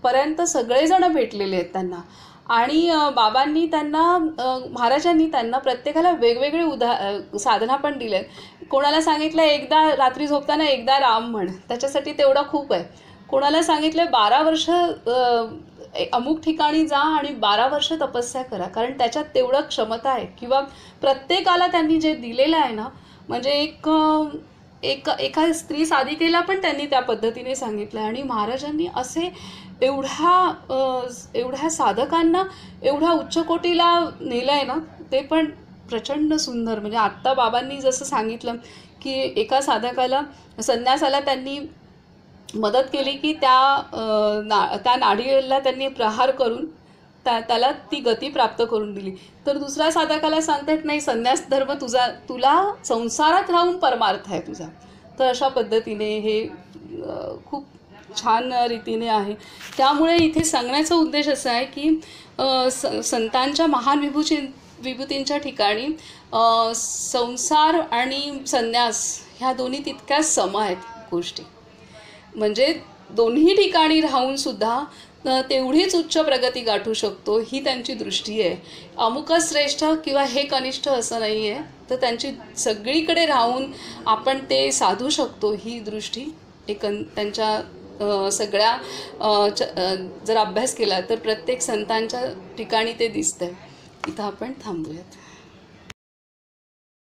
पर्यंत सगळेजण भेटलेले आहेत त्यांना. आणि बाबांनी महाराजांनी त्यांना प्रत्येकाला वेगवेगळे साधना पण दिले. कोणाला सांगितलं एकदा रात्री झोपताना एकदा राम म्हण, त्याच्यासाठी तेवढं खूप आहे. कोणाला सांगितलं 12 वर्ष अमुक ठिकाणी जा आणि 12 वर्ष तपस्या करा, कारण त्याच्यात तेवढं क्षमता आहे. किंवा प्रत्येकाला त्यांनी जे दिलेलं आहे ना, म्हणजे एका स्त्री साधिकेला पण त्यांनी त्या पद्धतीने सांगितलं. आणि महाराजांनी असे एवढ्या साधकांना एवढ्या उच्चकोटीला नेलं आहे ना, ते पण प्रचंड सुंदर. म्हणजे आत्ता बाबांनी जसं सांगितलं की एका साधकाला संन्यासाला त्यांनी मदत केली की त्या नाडीला त्यांनी प्रहार करून त्याला ती गती प्राप्त करून दिली. तर दुसऱ्या साधकाला सांगतात नाही, संन्यास धर्म तुला संसारात राहून परमार्थ आहे तुझा. तर अशा पद्धतीने हे खूप छान रीतीने आहे. त्यामुळे इथे सांगण्याचा उद्देश असा आहे की संतांच्या महान विभूतींच्या ठिकाणी संसार आणि संन्यास ह्या दोन्ही तितक्याच सम आहेत गोष्टी. म्हणजे दोन्ही ठिकाणी राहून सुद्धा तेवढीच उच्च प्रगती गाठू शकतो, ही त्यांची दृष्टी आहे. अमुकच श्रेष्ठ किंवा हे कनिष्ठ असं नाही आहे. तर त्यांची सगळीकडे राहून आपण ते साधू शकतो, ही दृष्टी त्यांच्या सगळ्या जर अभ्यास केला तर प्रत्येक संतांच्या ठिकाणी ते दिसतंय. इथं आपण थांबूयात.